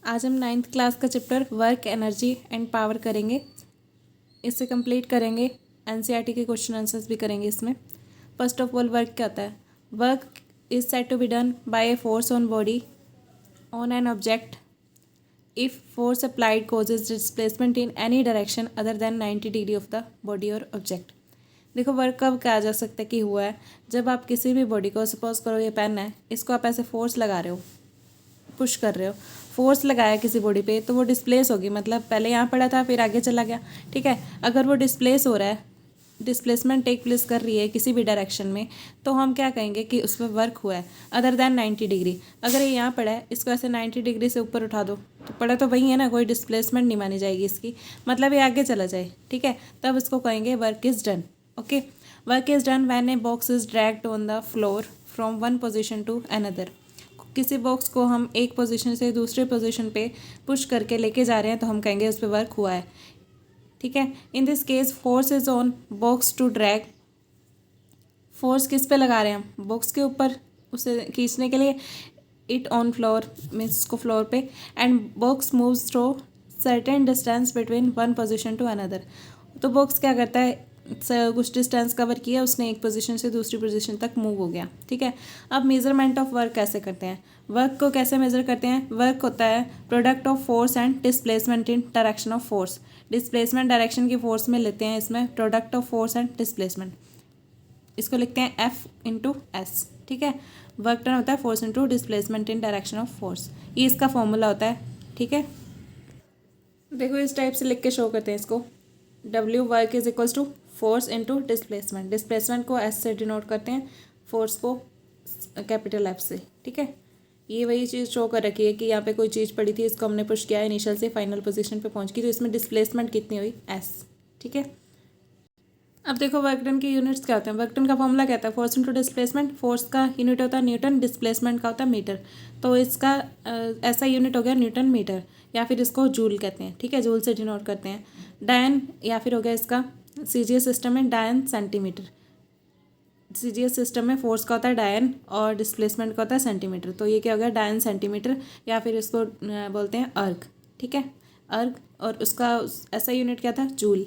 आज हम 9th class का chapter work energy and power करेंगे। इसे कंप्लीट करेंगे, एनसीईआरटी के क्वेश्चन आंसर्स भी करेंगे इसमें। फर्स्ट ऑफ ऑल, वर्क क्या होता है? Work is said to be done by a force on body on an object if force applied causes displacement in any direction other than 90 degree of the body और object. देखो, work कब कहा जा सकता है कि हुआ है? जब आप किसी भी बॉडी को, सपोज करो ये पेन है, इसको आप ऐसे फोर्स लगा रहे हो, पुश कर रहे हो, फोर्स लगाया किसी बॉडी पे, तो वो डिस्प्लेस होगी। मतलब पहले यहाँ पड़ा था, फिर आगे चला गया। ठीक है, अगर वो डिस्प्लेस हो रहा है, डिस्प्लेसमेंट टेक प्लेस कर रही है किसी भी डायरेक्शन में, तो हम क्या कहेंगे कि उस पर वर्क हुआ है अदर दैन 90 डिग्री। अगर ये यहाँ पड़ा है, इसको ऐसे 90 डिग्री से ऊपर उठा दो, तो पड़ा तो वही है ना, कोई डिस्प्लेसमेंट नहीं मानी जाएगी इसकी, मतलब ये आगे चला जाए। ठीक है, तब इसको कहेंगे work is done. Okay, work is done when a box is dragged on the floor from one position to another. किसी बॉक्स को हम एक पोजीशन से दूसरे पोजीशन पे पुश करके लेके जा रहे हैं, तो हम कहेंगे उस पर वर्क हुआ है। ठीक है, in this case force is on box to drag. Force किस पे लगा रहे हैं हम? बॉक्स के ऊपर, उसे खींचने के लिए। इट ऑन फ्लोर मीन्स उसको फ्लोर पे, and box moves through certain distance between one position to another. तो बॉक्स क्या करता है, कुछ डिस्टेंस कवर किया उसने, एक पोजीशन से दूसरी पोजीशन तक मूव हो गया। ठीक है, अब मेजरमेंट ऑफ वर्क कैसे करते हैं? वर्क को कैसे मेजर करते हैं? वर्क होता है product of force and displacement in direction of force. Displacement direction की फोर्स में लेते हैं, इसमें product of force and displacement, इसको लिखते हैं एफ इंटू एस। ठीक है, वर्क डन होता है force into displacement in direction of force, ये इसका फॉर्मूला होता है। ठीक है, देखो इस टाइप से लिख के शो करते हैं इसको। W work is equals to force into displacement. Displacement को एस से डिनोट करते हैं, फोर्स को कैपिटल एफ से। ठीक है, ये वही चीज़ शो कर रखी है कि यहाँ पे कोई चीज़ पड़ी थी, इसको हमने पुश किया इनिशियल से फाइनल पोजीशन पे पहुँच गई, तो इसमें डिस्प्लेसमेंट कितनी हुई? एस। ठीक है, अब देखो वर्क डन के यूनिट्स क्या होते हैं? वर्क डन का फॉर्मूला क्या होता है? Force into displacement. फोर्स का यूनिट होता है न्यूटन, डिस्प्लेसमेंट का होता है मीटर। तो इसका ऐसा यूनिट हो गया न्यूटन मीटर, या फिर इसको जूल कहते हैं। ठीक है, जूल से डिनोट करते हैं। डायन, या फिर हो गया इसका सीजीएस सिस्टम में डायन सेंटीमीटर। सीजीएस सिस्टम में फोर्स का होता है डायन और डिस्प्लेसमेंट का होता है सेंटीमीटर, तो ये क्या हो गया? डायन सेंटीमीटर, या फिर इसको बोलते हैं अर्ग। ठीक है, अर्ग, और उसका ऐसा यूनिट क्या था? जूल।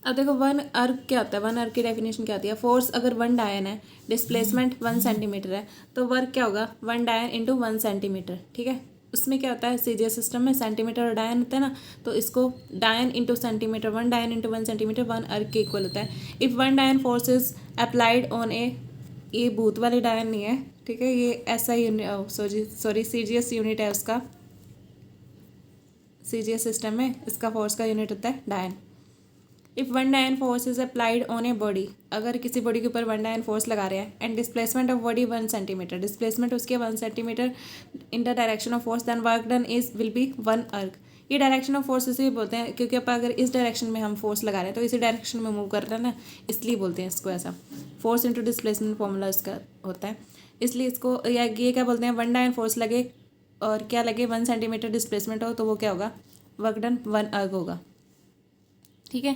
अब देखो वन अर्ग क्या होता है? वन अर्ग की डेफिनेशन क्या होती है? फोर्स अगर वन डायन है, डिस्प्लेसमेंट 1 सेंटीमीटर है, तो वर्क क्या होगा? 1 डायन इंटू 1 सेंटीमीटर। ठीक है, उसमें क्या होता है, सीजीएस सिस्टम में सेंटीमीटर और डायन होता है ना, तो इसको डायन इंटू सेंटीमीटर, 1 डायन इंटू 1 सेंटीमीटर 1 अर्ग के इक्वल होता है। इफ़ 1 डायन फोर्स इज अप्लाइड ऑन ए, ये भूत वाली डायन नहीं है। ठीक है, ये ऐसा यूनिट, सॉरी सीजीएस यूनिट है उसका। सीजीएस सिस्टम में इसका फोर्स का यूनिट होता है डायन। इफ़ 1 डायन force is applied on a body, अगर किसी बॉडी के ऊपर 1 डायन फोर्स लगा रहे हैं, and displacement of body 1 centimetre, displacement उसके 1 centimetre in the direction of force, then work done is will be 1 erg. ये डायरेक्शन ऑफ फोर्स इसे बोलते हैं, क्योंकि अब अगर इस डायरेक्शन में हम फोर्स लगा रहे हैं, तो इसी डायरेक्शन में मूव कर रहे हैं ना, इसलिए बोलते हैं इसको ऐसा। फोर्स इंटू डिस्प्लेसमेंट फॉर्मूला इसका होता है, इसलिए इसको ये क्या बोलते हैं? 1 डायन फोर्स लगे और क्या लगे? 1 सेंटीमीटर डिस्प्लेसमेंट हो, तो वो क्या होगा? वर्क डन 1 अर्ग होगा। ठीक है,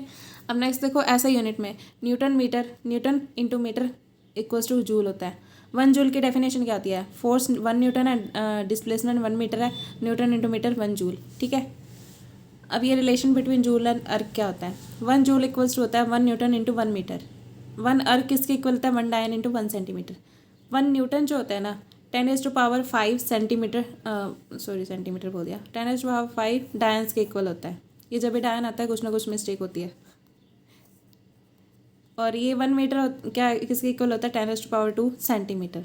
अब नेक्स्ट देखो ऐसा यूनिट में newton metre, newton into metre equals to joule होता है। 1 जूल की डेफिनेशन क्या होती है? फोर्स 1 न्यूटन है, डिस्प्लेसमेंट 1 मीटर है, न्यूटन इंटू मीटर 1 जूल। ठीक है, अब ये रिलेशन बिटवीन जूल एंड अर्ग क्या होता है? 1 जूल इक्वल्स टू होता है 1 न्यूटन इंटू 1 मीटर। 1 अर्ग किसके इक्वल होता है? 1 डायन इंटू 1 सेंटीमीटर। 1 न्यूटन जो होता है ना, 10⁵ सेंटीमीटर, सॉरी सेंटीमीटर बोल दिया, 10⁵ डायन्स के इक्वल होता है। ये जब भी डायन आता है कुछ ना कुछ मिस्टेक होती है। और ये 1 मीटर क्या किसके इक्वल होता है? 10⁻² सेंटीमीटर।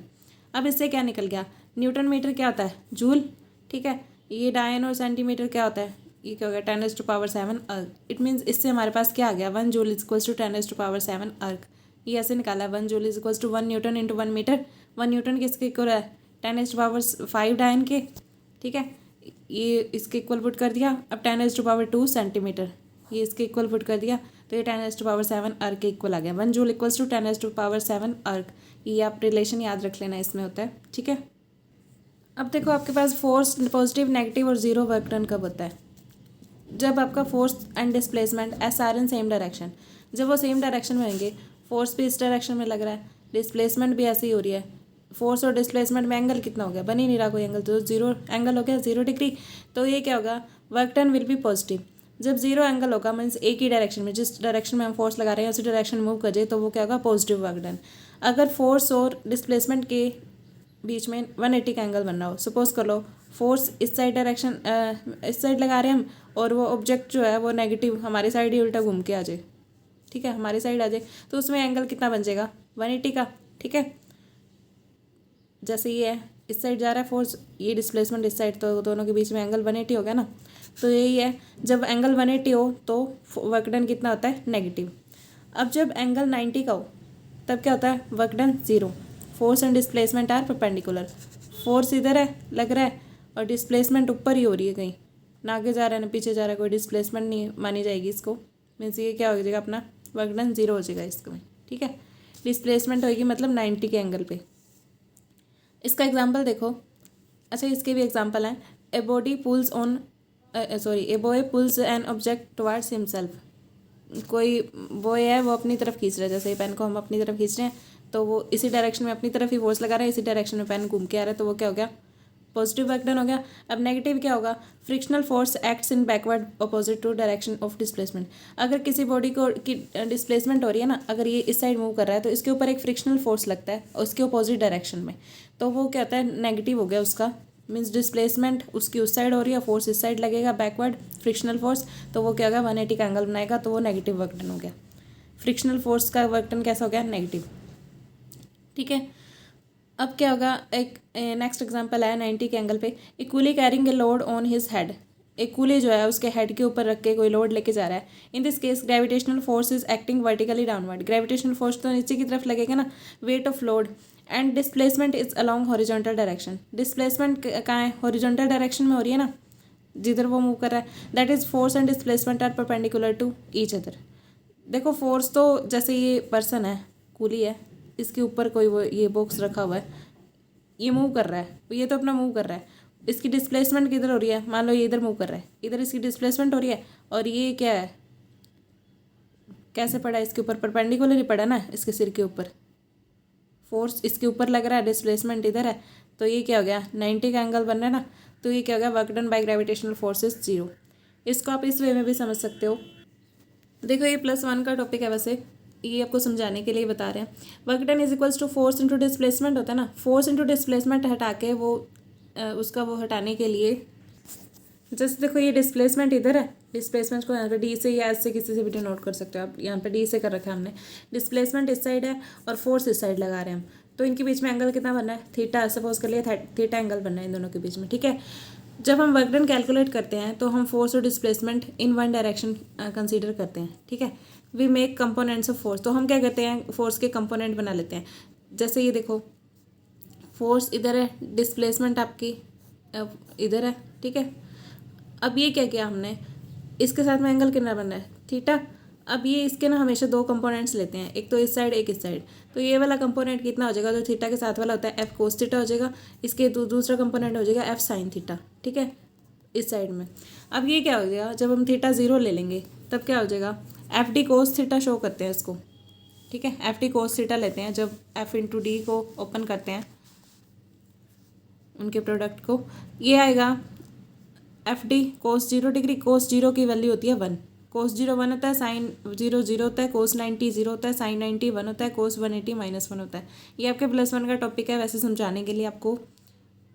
अब इससे क्या निकल गया? न्यूटन मीटर क्या होता है? जूल। ठीक है, ये डायन और सेंटीमीटर क्या होता है? ये क्या हो गया? 10⁻7 अर्ग। इट मीन्स इससे हमारे पास क्या आ गया? 1 जूल इज इक्वल्स टू 10⁻7 अर्ग। ये ऐसे निकाला, 1 joule is equals to 1 newton into 1 metre. 1 newton किसके इक्वल है? 10⁻5 डायन के। ठीक है, ये इसके इक्वल पुट कर दिया। अब 10⁻2 सेंटीमीटर, ये इसके इक्वल पुट कर दिया, तो ये 10⁻7 अर्ग के इक्वल आ गया। 1 जूल इक्वल्स टू 10⁻7 अर्ग। ये आप रिलेशन याद रख लेना, इसमें होता है। ठीक है, अब देखो आपके पास फोर्स पॉजिटिव, नेगेटिव और जीरो वर्क डन कब होता है? जब आपका force and displacements are in same direction, जब वो सेम डायरेक्शन में होंगे, फोर्स भी इस डायरेक्शन में लग रहा है, डिस्प्लेसमेंट भी ऐसे ही हो रही है, फोर्स और डिस्प्लेसमेंट में एंगल कितना हो गया, बन ही नहीं रहा कोई एंगल, तो जीरो एंगल हो गया, 0 डिग्री। तो ये क्या होगा, work done will B positive. जब जीरो एंगल होगा मीन्स एक ही डायरेक्शन में, जिस डायरेक्शन में हम फोर्स लगा रहे हैं उसी डायरेक्शन में मूव कर जाए, तो वो क्या होगा, पॉजिटिव वर्क डन। अगर फोर्स और डिस्प्लेसमेंट के बीच में 180 का एंगल बन रहा हो, सपोज कर लो फोर्स इस साइड डायरेक्शन इस साइड लगा रहे हैं हम, और वो ऑब्जेक्ट जो है वो नेगेटिव हमारी साइड ही उल्टा घूम के आ जाए, ठीक है, हमारी साइड आ जाए, तो उसमें एंगल कितना बन जाएगा, 180 का, ठीक है। जैसे ये है इस साइड जा रहा है फोर्स, ये डिस्प्लेसमेंट इस साइड, तो दोनों के बीच में एंगल 180 हो गया ना। तो यही है, जब एंगल 180 हो तो वर्क डन कितना होता है, नेगेटिव। अब जब एंगल 90 का हो तब क्या होता है, work done 0। Force and displacement are perpendicular. Force इधर है लग रहा है और डिस्प्लेसमेंट ऊपर ही हो रही है, कहीं ना आगे जा रहा है ना पीछे जा रहा है, कोई डिस्प्लेसमेंट नहीं मानी जाएगी इसको, मीन्स ये क्या हो जाएगा, अपना वर्क डन 0 हो जाएगा इसको में, ठीक है। डिस्प्लेसमेंट होगी मतलब 90 के एंगल पे। इसका एग्जाम्पल देखो, अच्छा इसके भी एग्जाम्पल हैं। A body pulls on a boy pulls an object towards himself. कोई बॉय है वो अपनी तरफ खींच रहा है, जैसे पेन को हम अपनी तरफ खींच रहे हैं तो वो इसी डायरेक्शन में अपनी तरफ ही फोर्स लगा रहा है, इसी डायरेक्शन में पेन घूम के आ रहा है, तो वो क्या हो गया, पॉजिटिव वर्क डन हो गया। अब नेगेटिव क्या होगा, frictional force acts in backward opposite to direction of displacement. अगर किसी बॉडी को की डिस्प्लेसमेंट हो रही है ना, अगर ये इस साइड मूव कर रहा है तो इसके ऊपर एक फ्रिक्शनल फोर्स लगता है उसके अपोजिट डायरेक्शन में, तो वो क्या होता है, नेगेटिव हो गया उसका, मीन्स डिस्प्लेसमेंट उसकी उस साइड हो रही है, फोर्स इस साइड लगेगा बैकवर्ड फ्रिक्शनल फोर्स, तो वो क्या होगा, 180 का एंगल बनाएगा, तो वो नेगेटिव वर्क डन हो गया। फ्रिक्शनल फोर्स का वर्क डन कैसा हो गया, नेगेटिव, ठीक है। अब क्या होगा, एक नेक्स्ट एग्जांपल है 90 के एंगल पे। A coolie carrying a load on his head. एक कूली जो है उसके हेड के ऊपर रख के कोई लोड लेके जा रहा है। In this case gravitational force is acting vertically downward. Gravitational force तो नीचे की तरफ लगेगा ना, weight of load, and displacement is along horizontal direction. Displacement कहाँ है, हॉरिजॉन्टल डायरेक्शन में हो रही है ना, जिधर वो मूव कर रहा है। That is force and displacement are perpendicular to each other. देखो फोर्स तो जैसे ये पर्सन है, कूली है, इसके ऊपर कोई वो ये बॉक्स रखा हुआ है, ये मूव कर रहा है, ये तो अपना मूव कर रहा है, इसकी डिस्प्लेसमेंट किधर हो रही है, मान लो ये इधर मूव कर रहा है, इधर इसकी डिस्प्लेसमेंट हो रही है, और ये क्या है, कैसे पड़ा है, इसके ऊपर परपेंडिकुलर ही पड़ा ना, इसके सिर के ऊपर फोर्स इसके ऊपर लग रहा है, डिस्प्लेसमेंट इधर है, तो ये क्या हो गया, 90 का एंगल बन रहा है ना, तो ये क्या हो गया, work done bye gravitational force is 0। इसको आप इस वे में भी समझ सकते हो। देखो ये +1 का टॉपिक है, वैसे ये आपको समझाने के लिए बता रहे हैं। Work done is equals to force into displacement होता है ना, फोर्स इंटू डिस्प्लेसमेंट हटा के वो उसका वो हटाने के लिए, जैसे देखो ये डिस्प्लेसमेंट इधर है, डिस्प्लेसमेंट को यहाँ पे डी से या एस से किसी से भी डिनोट कर सकते हो आप, यहाँ पे डी से कर रखा है हमने। डिस्प्लेसमेंट इस साइड है और फोर्स इस साइड लगा रहे हैं हम, तो इनके बीच में एंगल कितना बनना है, थीटा, सपोज कर लिया थीटा एंगल बनना है इन दोनों के बीच में, ठीक है। जब हम वर्क डन कैलकुलेट करते हैं तो हम फोर्स और displacement in one direction consider करते हैं, ठीक है। We make components of force, तो हम क्या करते हैं, फोर्स के कंपोनेंट बना लेते हैं। जैसे ये देखो फोर्स इधर है, डिस्प्लेसमेंट आपकी इधर है, ठीक है। अब ये क्या किया हमने, इसके साथ में एंगल कितना बन रहा है, थीटा। अब ये इसके ना हमेशा दो कंपोनेंट्स लेते हैं, एक तो इस साइड एक इस साइड, तो ये वाला कंपोनेंट कितना हो जाएगा, जो थीटा के साथ वाला होता है एफ कोस थीटा हो जाएगा, इसके दूसरा कंपोनेंट हो जाएगा एफ साइन थीटा, ठीक है, इस साइड में। अब ये क्या हो जाएगा, जब हम थीटा 0 ले लेंगे तब क्या हो जाएगा, F D cos theta show करते हैं इसको, ठीक है, एफ डी कोस थीटा लेते हैं जब एफ इंटू डी को ओपन करते हैं उनके प्रोडक्ट को, ये आएगा एफ डी कोस 0 डिग्री। कोस 0 की वैल्यू होती है 1, कोस 0 1 होता है, साइन 0 0 होता है, कोस 90 0 होता है, साइन 90 1 होता है, कोस 180 -1 होता है। ये आपके +1 का टॉपिक है, वैसे समझाने के लिए आपको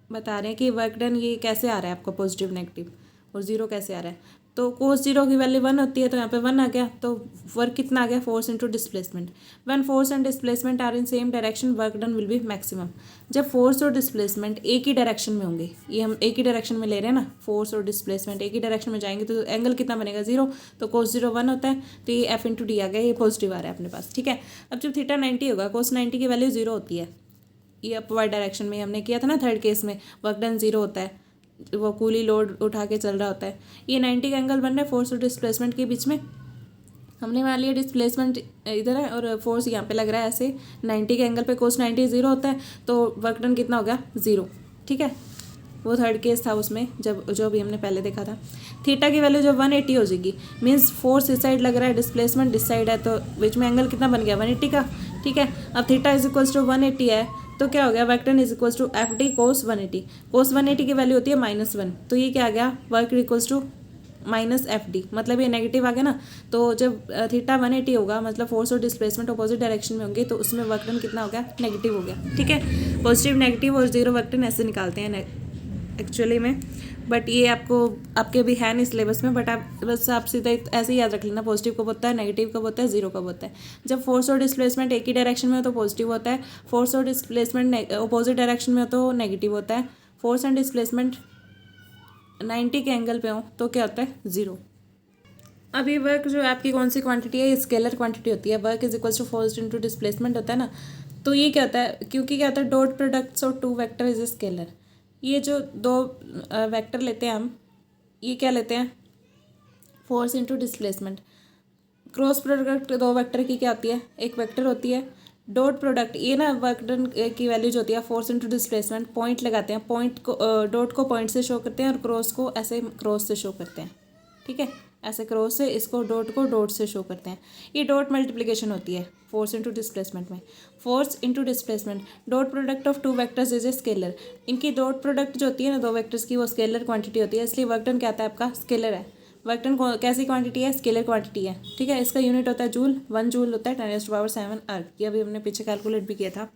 बता रहे हैं कि वर्क डन ये कैसे आ रहा है आपका, पॉजिटिव नेगेटिव और 0 कैसे आ रहा है। तो कोस 0 की वैल्यू 1 होती है, तो यहाँ पे 1 आ गया, तो वर्क कितना आ गया, force into displacement. When force and displacement are in same direction work done will be maximum. जब फोर्स और डिस्प्लेसमेंट एक ही डायरेक्शन में होंगे, ये हम एक ही डायरेक्शन में ले रहे हैं ना, फोर्स और डिस्प्लेसमेंट एक ही डायरेक्शन में जाएंगे, तो एंगल कितना बनेगा, 0। तो कोस 0 1 होता है, तो ये एफ इंटू डी आ गया, ये पॉजिटिव आ रहा है अपने पास, ठीक है। अब जब थीटा 90 होगा, कोस 90 की वैल्यू 0 होती है, ये अपवर्ड डायरेक्शन में हमने किया था ना थर्ड केस में, वर्क डन 0 होता है, वो कूली लोड उठा के चल रहा होता है। ये 90 का एंगल बन रहा है फोर्स और डिस्प्लेसमेंट के बीच में, हमने मान लिया डिस्प्लेसमेंट इधर है और फोर्स यहाँ पे लग रहा है ऐसे, 90 के एंगल पे कोस 90 0 होता है, तो वर्क डन कितना हो गया, 0, ठीक है। वो थर्ड केस था उसमें, जब जो भी हमने पहले देखा था। थीटा की वैल्यू जब 180 हो जाएगी, मीन्स फोर्स इस साइड लग रहा है, डिस्प्लेसमेंट इस साइड है, तो बीच में एंगल कितना बन गया, 180 का, ठीक है। अब थीटा इज इक्वल्स टू 180 है, तो क्या हो गया, work done is equals to F D cos 180। Cos 180 की वैल्यू होती है -1, तो ये क्या आ गया, वर्क इक्वल्स टू -FD, मतलब ये नेगेटिव आ गया ना। तो जब थीटा 180 होगा, मतलब फोर्स और डिस्प्लेसमेंट अपोजिट डायरेक्शन में होंगे, तो उसमें वर्क डन कितना हो गया, नेगेटिव हो गया। ठीक है, पॉजिटिव नेगेटिव और जीरो वर्क डन ऐसे निकालते हैं एक्चुअली में, बट ये आपको आपके भी है नहीं सिलेबस में, बट आप बस आप सीधा ऐसे ही याद रख लेना, पॉजिटिव कब होता है, नेगेटिव कब होता है, जीरो कब होता है। जब फोर्स और डिस्प्लेसमेंट एक ही डायरेक्शन में हो तो पॉजिटिव होता है, फोर्स और डिस्प्लेसमेंट अपोजिट डायरेक्शन में हो तो नेगेटिव होता है, फोर्स एंड डिस्प्लेसमेंट 90 के एंगल पे हो तो क्या होता है, जीरो। अब ये वर्क जो आपकी कौन सी क्वांटिटी है, ये स्केलर क्वांटिटी होती है। Work is equals to force into displacement होता है ना, तो ये क्या होता है, क्योंकि क्या होता है, डॉट प्रोडक्ट्स और two vector is a scalar. ये जो दो वेक्टर लेते हैं हम, ये क्या लेते हैं, force into displacement. Cross product दो वेक्टर की क्या होती है, एक वेक्टर होती है। डॉट प्रोडक्ट ये ना वर्क डन की वैल्यू जो होती है, फोर्स इनटू डिस्प्लेसमेंट, पॉइंट लगाते हैं, पॉइंट को डॉट को पॉइंट से शो करते हैं और क्रॉस को ऐसे क्रॉस से शो करते हैं। ठीक है, ऐसे क्रॉस से इसको डॉट को डॉट से शो करते हैं। ये डॉट मल्टीप्लिकेशन होती है फोर्स इनटू डिस्प्लेसमेंट में। Force into displacement, dot product of two vectors is a scalar. इनकी डॉट प्रोडक्ट जो होती है ना दो वेक्टर्स की, वो स्केलर क्वांटिटी होती है, इसलिए वर्क डन क्या आता है आपका, स्केलर है। वर्क डन कैसी क्वांटिटी है, स्केलर क्वांटिटी है। ठीक है, इसका यूनिट होता है जूल, 1 जूल होता है 10⁻⁷ अर्थ। ये अभी हमने पीछे कैलकुलेट भी किया था।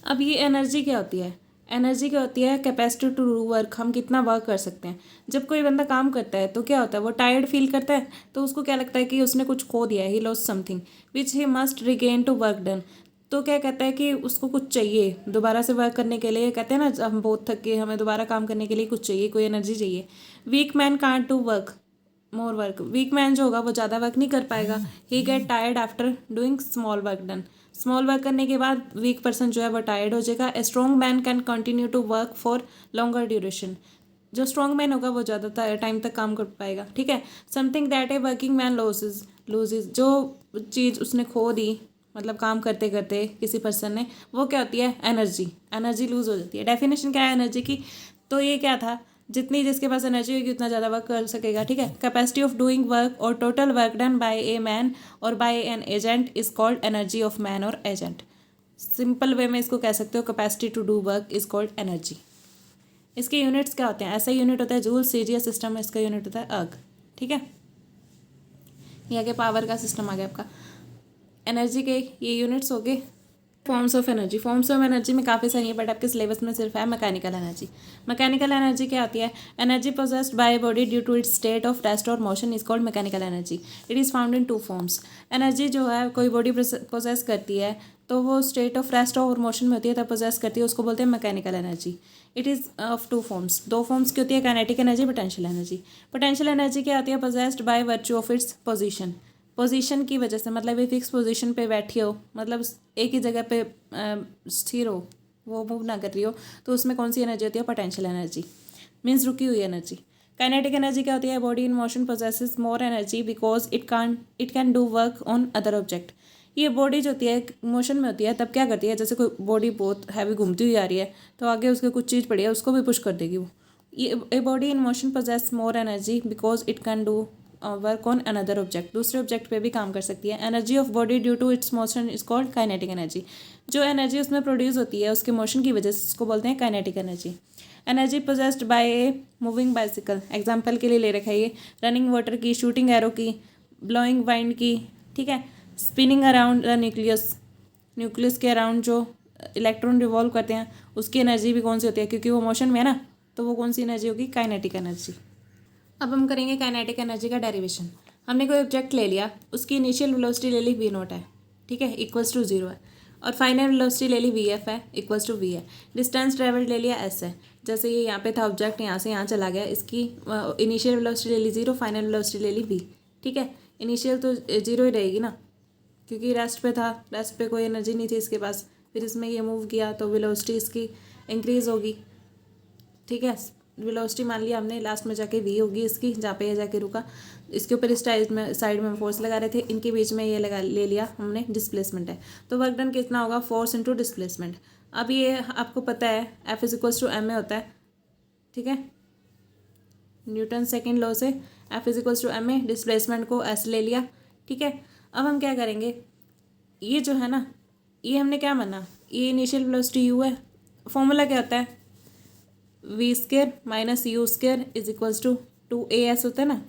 अब ये एनर्जी क्या होती है, एनर्जी क्या होती है, कैपेसिटी टू डू वर्क, हम कितना वर्क कर सकते हैं। जब कोई बंदा काम करता है तो क्या होता है, वो टायर्ड फील करता है, तो उसको क्या लगता है कि उसने कुछ खो दिया है, he lost something which he must regain to work done. तो क्या कहता है कि उसको कुछ चाहिए दोबारा से वर्क करने के लिए, कहते हैं ना हम बहुत थक गए, हमें दोबारा काम करने के लिए कुछ चाहिए, कोई एनर्जी चाहिए। Weak man can't do work more work, weak man जो होगा वो ज़्यादा वर्क नहीं कर पाएगा। He get tired after doing small work done, small work करने के बाद वीक पर्सन जो है वो टायर्ड हो जाएगा। A strong man can continue to work for longer duration, जो स्ट्रॉन्ग मैन होगा वो ज़्यादा टाइम तक काम कर पाएगा। ठीक है, something that a working man loses, जो चीज़ उसने खो दी, मतलब काम करते करते किसी पर्सन ने, वो क्या होती है, एनर्जी। एनर्जी लूज हो जाती है। डेफिनेशन क्या है एनर्जी की, तो ये क्या था, जितनी जिसके पास एनर्जी होगी उतना ज़्यादा वर्क कर सकेगा। ठीक है, कैपेसिटी ऑफ डूइंग वर्क और total work done by a man और by an agent is called energy of man और एजेंट। सिंपल वे में इसको कह सकते हो, capacity to do work is called energy. इसके यूनिट्स क्या होते हैं, ऐसा यूनिट होता है जूल, सीजीएस सिस्टम में इसका यूनिट होता है अर्ग। ठीक है, ये आगे पावर का सिस्टम आ गया आपका। एनर्जी के ये यूनिट्स हो गए। Forms of energy, forms of energy में काफ़ी सारी है, बट आपके सिलेबस में सिर्फ है मैकेनिकल एनर्जी। मैकेनिकल एनर्जी क्या होती है, energy possessed by body due to its state of rest और motion is called mechanical energy. It is found in two forms. Energy जो है कोई बॉडी पोजेस करती है तो वो स्टेट ऑफ रेस्ट और मोशन में होती है, तब पोजेस करती है, उसको बोलते हैं mechanical energy. It is of two forms, दो फॉर्म्स की होती है, kinetic energy, potential energy. Potential energy क्या होती है, possessed by virtue of its position, position की वजह से, मतलब ये फिक्स पोजीशन पे बैठी हो, मतलब एक ही जगह पे स्थिर हो, वो मूव ना कर रही हो, तो उसमें कौन सी एनर्जी होती है, पोटेंशियल एनर्जी, मीन्स रुकी हुई एनर्जी। काइनेटिक एनर्जी क्या होती है, body in motion possesses more energy because it can do work on other object. ये बॉडी जो होती है मोशन में होती है, तब क्या करती है, जैसे कोई बॉडी बहुत हैवी घूमती हुई आ रही है, तो आगे उसके कुछ चीज़ पड़ी है, उसको भी पुश कर देगी वो। ये body in motion possesses more energy because it can do work on another object, दूसरे ऑब्जेक्ट पे भी काम कर सकती है। Energy of body due to its motion is called kinetic energy. जो एनर्जी उसमें प्रोड्यूस होती है उसके मोशन की वजह से, उसको बोलते हैं kinetic energy. Energy possessed bye a moving bicycle, example के लिए ले रखा है ये, रनिंग वाटर की, शूटिंग एरो की, ब्लोइंग वाइंड की। ठीक है, spinning around the nucleus, nucleus के अराउंड जो इलेक्ट्रॉन रिवॉल्व करते हैं, उसकी एनर्जी भी कौन सी होती है, क्योंकि वो मोशन में है ना, तो वो कौन सी एनर्जी होगी, काइनेटिक एनर्जी। अब हम करेंगे काइनेटिक एनर्जी का डेरिवेशन। हमने कोई ऑब्जेक्ट ले लिया, उसकी इनिशियल वेलोसिटी ले ली v0 है, ठीक है, इक्वल्स टू 0 है, और फाइनल वेलोसिटी ले ली vf है, इक्वल्स टू v है। डिस्टेंस ट्रेवल्ड ले लिया s है, जैसे ये यहाँ पे था ऑब्जेक्ट, यहाँ से यहाँ चला गया, इसकी इनिशियल वेलोसिटी ले ली 0, फाइनल वेलोसिटी ले ली v। ठीक है, इनिशियल तो 0 ही रहेगी ना, क्योंकि रेस्ट पे था, रेस्ट पे कोई एनर्जी नहीं थी इसके पास, फिर इसमें ये मूव किया तो वेलोसिटी इसकी इंक्रीज़ होगी। ठीक है, वेलोसिटी मान लिया हमने, लास्ट में जाके v होगी इसकी, जहाँ पे ये जाके रुका, इसके ऊपर इस साइड में फोर्स लगा रहे थे, इनके बीच में ये ले लिया हमने, डिस्प्लेसमेंट है, तो वर्क डन कितना होगा, फोर्स इंटू डिस्प्लेसमेंट। अब ये आपको पता है F is equals to M A होता है। ठीक है, न्यूटन सेकेंड लॉ से F is equals to M A, displacement को S ले लिया। ठीक है, अब हम क्या करेंगे, ये जो है ना ये हमने क्या माना, ये इनिशियल वेलोसिटी u है। फॉर्मूला क्या होता है, we square minus U square is equals to 2as होता है ना,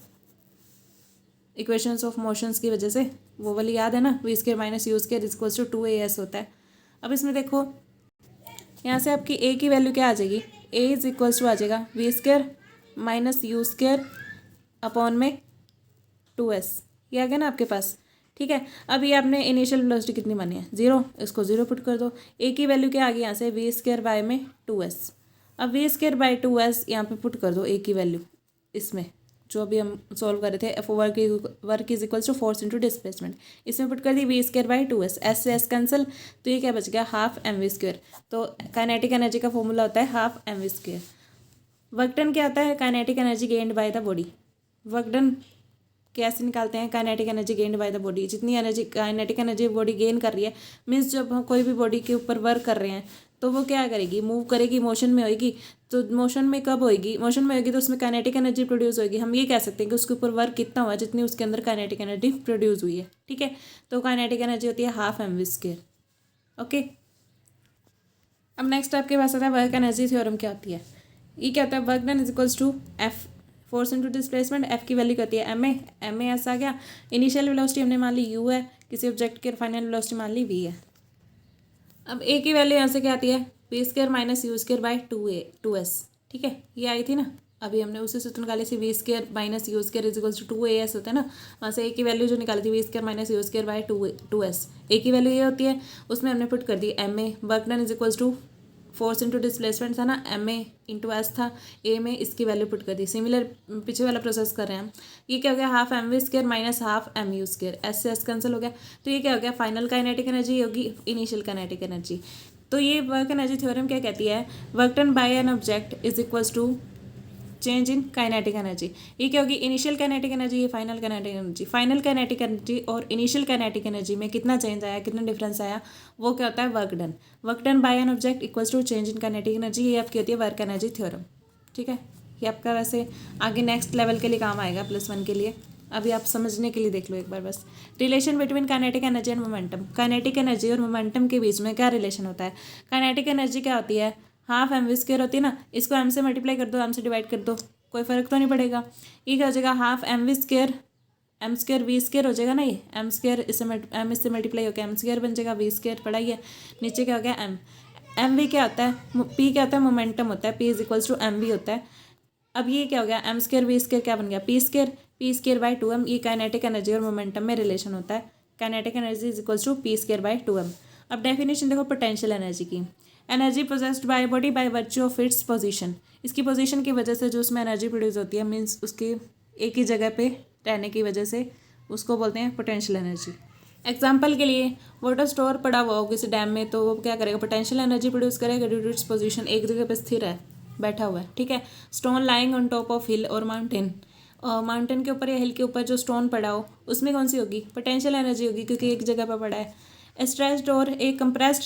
इक्वेशंस ऑफ मोशंस की वजह से, वो वाली याद है ना, V square minus U square is equals to 2as होता है। अब इसमें देखो यहाँ से आपकी a की वैल्यू क्या आ जाएगी, a इज इक्वल्स टू आ जाएगा V square minus U square upon में 2s, ये आ गया ना आपके पास। ठीक है, अब ये आपने इनिशियल वेलोसिटी कितनी मानी है, 0, इसको 0 पुट कर दो। a की वैल्यू क्या आ गई यहाँ से, वी स्क्वायर बाय में 2s। अब वी स्क्वायर बाय 2s यहाँ पे पुट कर दो a की वैल्यू, इसमें जो अभी हम सॉल्व कर रहे थे, F work is equals to force into displacement, इसमें पुट कर दी V square by 2s, S से एस कैंसिल, तो ये क्या बच गया, हाफ एम वी स्क्वायर। तो काइनेटिक एनर्जी का फॉर्मूला होता है half M we square. Work done क्या होता है, kinetic energy gained by the body. Work done कैसे निकालते हैं, kinetic energy gained by the body, जितनी energy kinetic energy body gain कर रही है, मीन्स जब हम कोई भी बॉडी के ऊपर वर्क कर रहे हैं तो वो क्या करेगी, मूव करेगी, मोशन में होएगी। तो मोशन में कब होएगी, मोशन में होएगी तो उसमें काइनेटिक एनर्जी प्रोड्यूस होएगी। हम ये कह सकते हैं कि उसके ऊपर वर्क कितना हुआ जितनी उसके अंदर काइनेटिक एनर्जी प्रोड्यूस हुई है। ठीक है, तो काइनेटिक एनर्जी होती है half M we square. Okay, अब नेक्स्ट आपके पास आता है वर्क एनर्जी थ्योरम क्या होती है। ये क्या होता है, work done is equals to F force into displacement, F की वैल्यू कहती है एम ए एस आ गया। इनिशियल वेलोसिटी हमने मान ली यू है, किसी ऑब्जेक्ट की फाइनल वेलोसिटी मान ली वी है। अब ए की वैल्यू यहाँ से क्या आती है, we square minus U square by 2s। ठीक है, ये आई थी ना, अभी हमने उसी सूत्र निकाली थी, V square minus U square is equals to 2as होता है ना, वहाँ से ए की वैल्यू जो निकाली थी V square minus U square by 2s, A की वैल्यू ये होती है, उसमें हमने पुट कर दी M A, work done is equals to force into displacement था ना, एम ए इंटू एस था, ए में इसकी वैल्यू पुट कर दी। सिमिलर पीछे वाला प्रोसेस कर रहे हैं हम। ये क्या हो गया, half M we square minus half M U square, S से एस कैंसिल हो गया, तो ये क्या हो गया, फाइनल काइनेटिक एनर्जी होगी इनिशियल काइनेटिक एनर्जी। तो ये वर्क एनर्जी थ्योरम क्या कहती है, work done by an object is equals to change in kinetic energy. ये क्या होगी, इनिशियल काइनेटिक एनर्जी, ये final kinetic energy. Final kinetic energy और इनिशियल काइनेटिक एनर्जी में कितना चेंज आया, कितना डिफरेंस आया, वो क्या होता है work done. Work done by an object equals to change in kinetic energy, ये आपकी होती है वर्क एनर्जी थ्योरम। ठीक है, ये आपका वैसे आगे नेक्स्ट लेवल के लिए काम आएगा, +1 के लिए। अभी आप समझने के लिए देख लो एक बार बस। Relation between kinetic energy and momentum, kinetic energy और मोमेंटम के बीच में क्या रिलेशन होता है। काइनेटिक एनर्जी क्या होती है, हाफ एम वी स्क्वायर होती है ना, इसको एम से मल्टीप्लाई कर दो, एम से डिवाइड कर दो, कोई फर्क तो नहीं पड़ेगा। ये क्या हो जाएगा, half M we square, M square V square हो जाएगा ना, ये एम स्क्वायर एम इससे मल्टीप्लाई होकर एम स्क्वायर बन जाएगा, वी स्क्वायर पड़ा ही है, नीचे क्या हो गया एम। एम वी क्या होता है, पी क्या होता है, मोमेंटम होता है, P is equals to M V होता है। अब ये क्या हो गया, एम स्क्वायर वी स्क्वायर क्या बन गया, पी स्क्वायर बाय 2m। ये काइनेटिक एनर्जी और मोमेंटम में रिलेशन होता है, kinetic energy is equals to P square by 2m। अब डेफिनेशन देखो पोटेंशियल एनर्जी की, energy possessed by body by virtue of its position, इसकी पोजीशन की वजह से जो उसमें एनर्जी प्रोड्यूस होती है, मीन्स उसके एक ही जगह पे रहने की वजह से, उसको बोलते हैं पोटेंशियल एनर्जी। एग्जाम्पल के लिए वाटर स्टोर पड़ा हुआ हो किसी डैम में, तो वो क्या करेगा, पोटेंशियल एनर्जी प्रोड्यूस करेगा ड्यू टू इट्स पोजीशन, एक जगह पे स्थिर है, बैठा हुआ है। ठीक है, stone lying on top of hill और माउंटेन, माउंटेन के ऊपर या हिल के ऊपर जो स्टोन पड़ा हो, उसमें कौन सी होगी, पोटेंशियल एनर्जी होगी, क्योंकि एक जगह पर पड़ा है। स्ट्रेच्ड और a compressed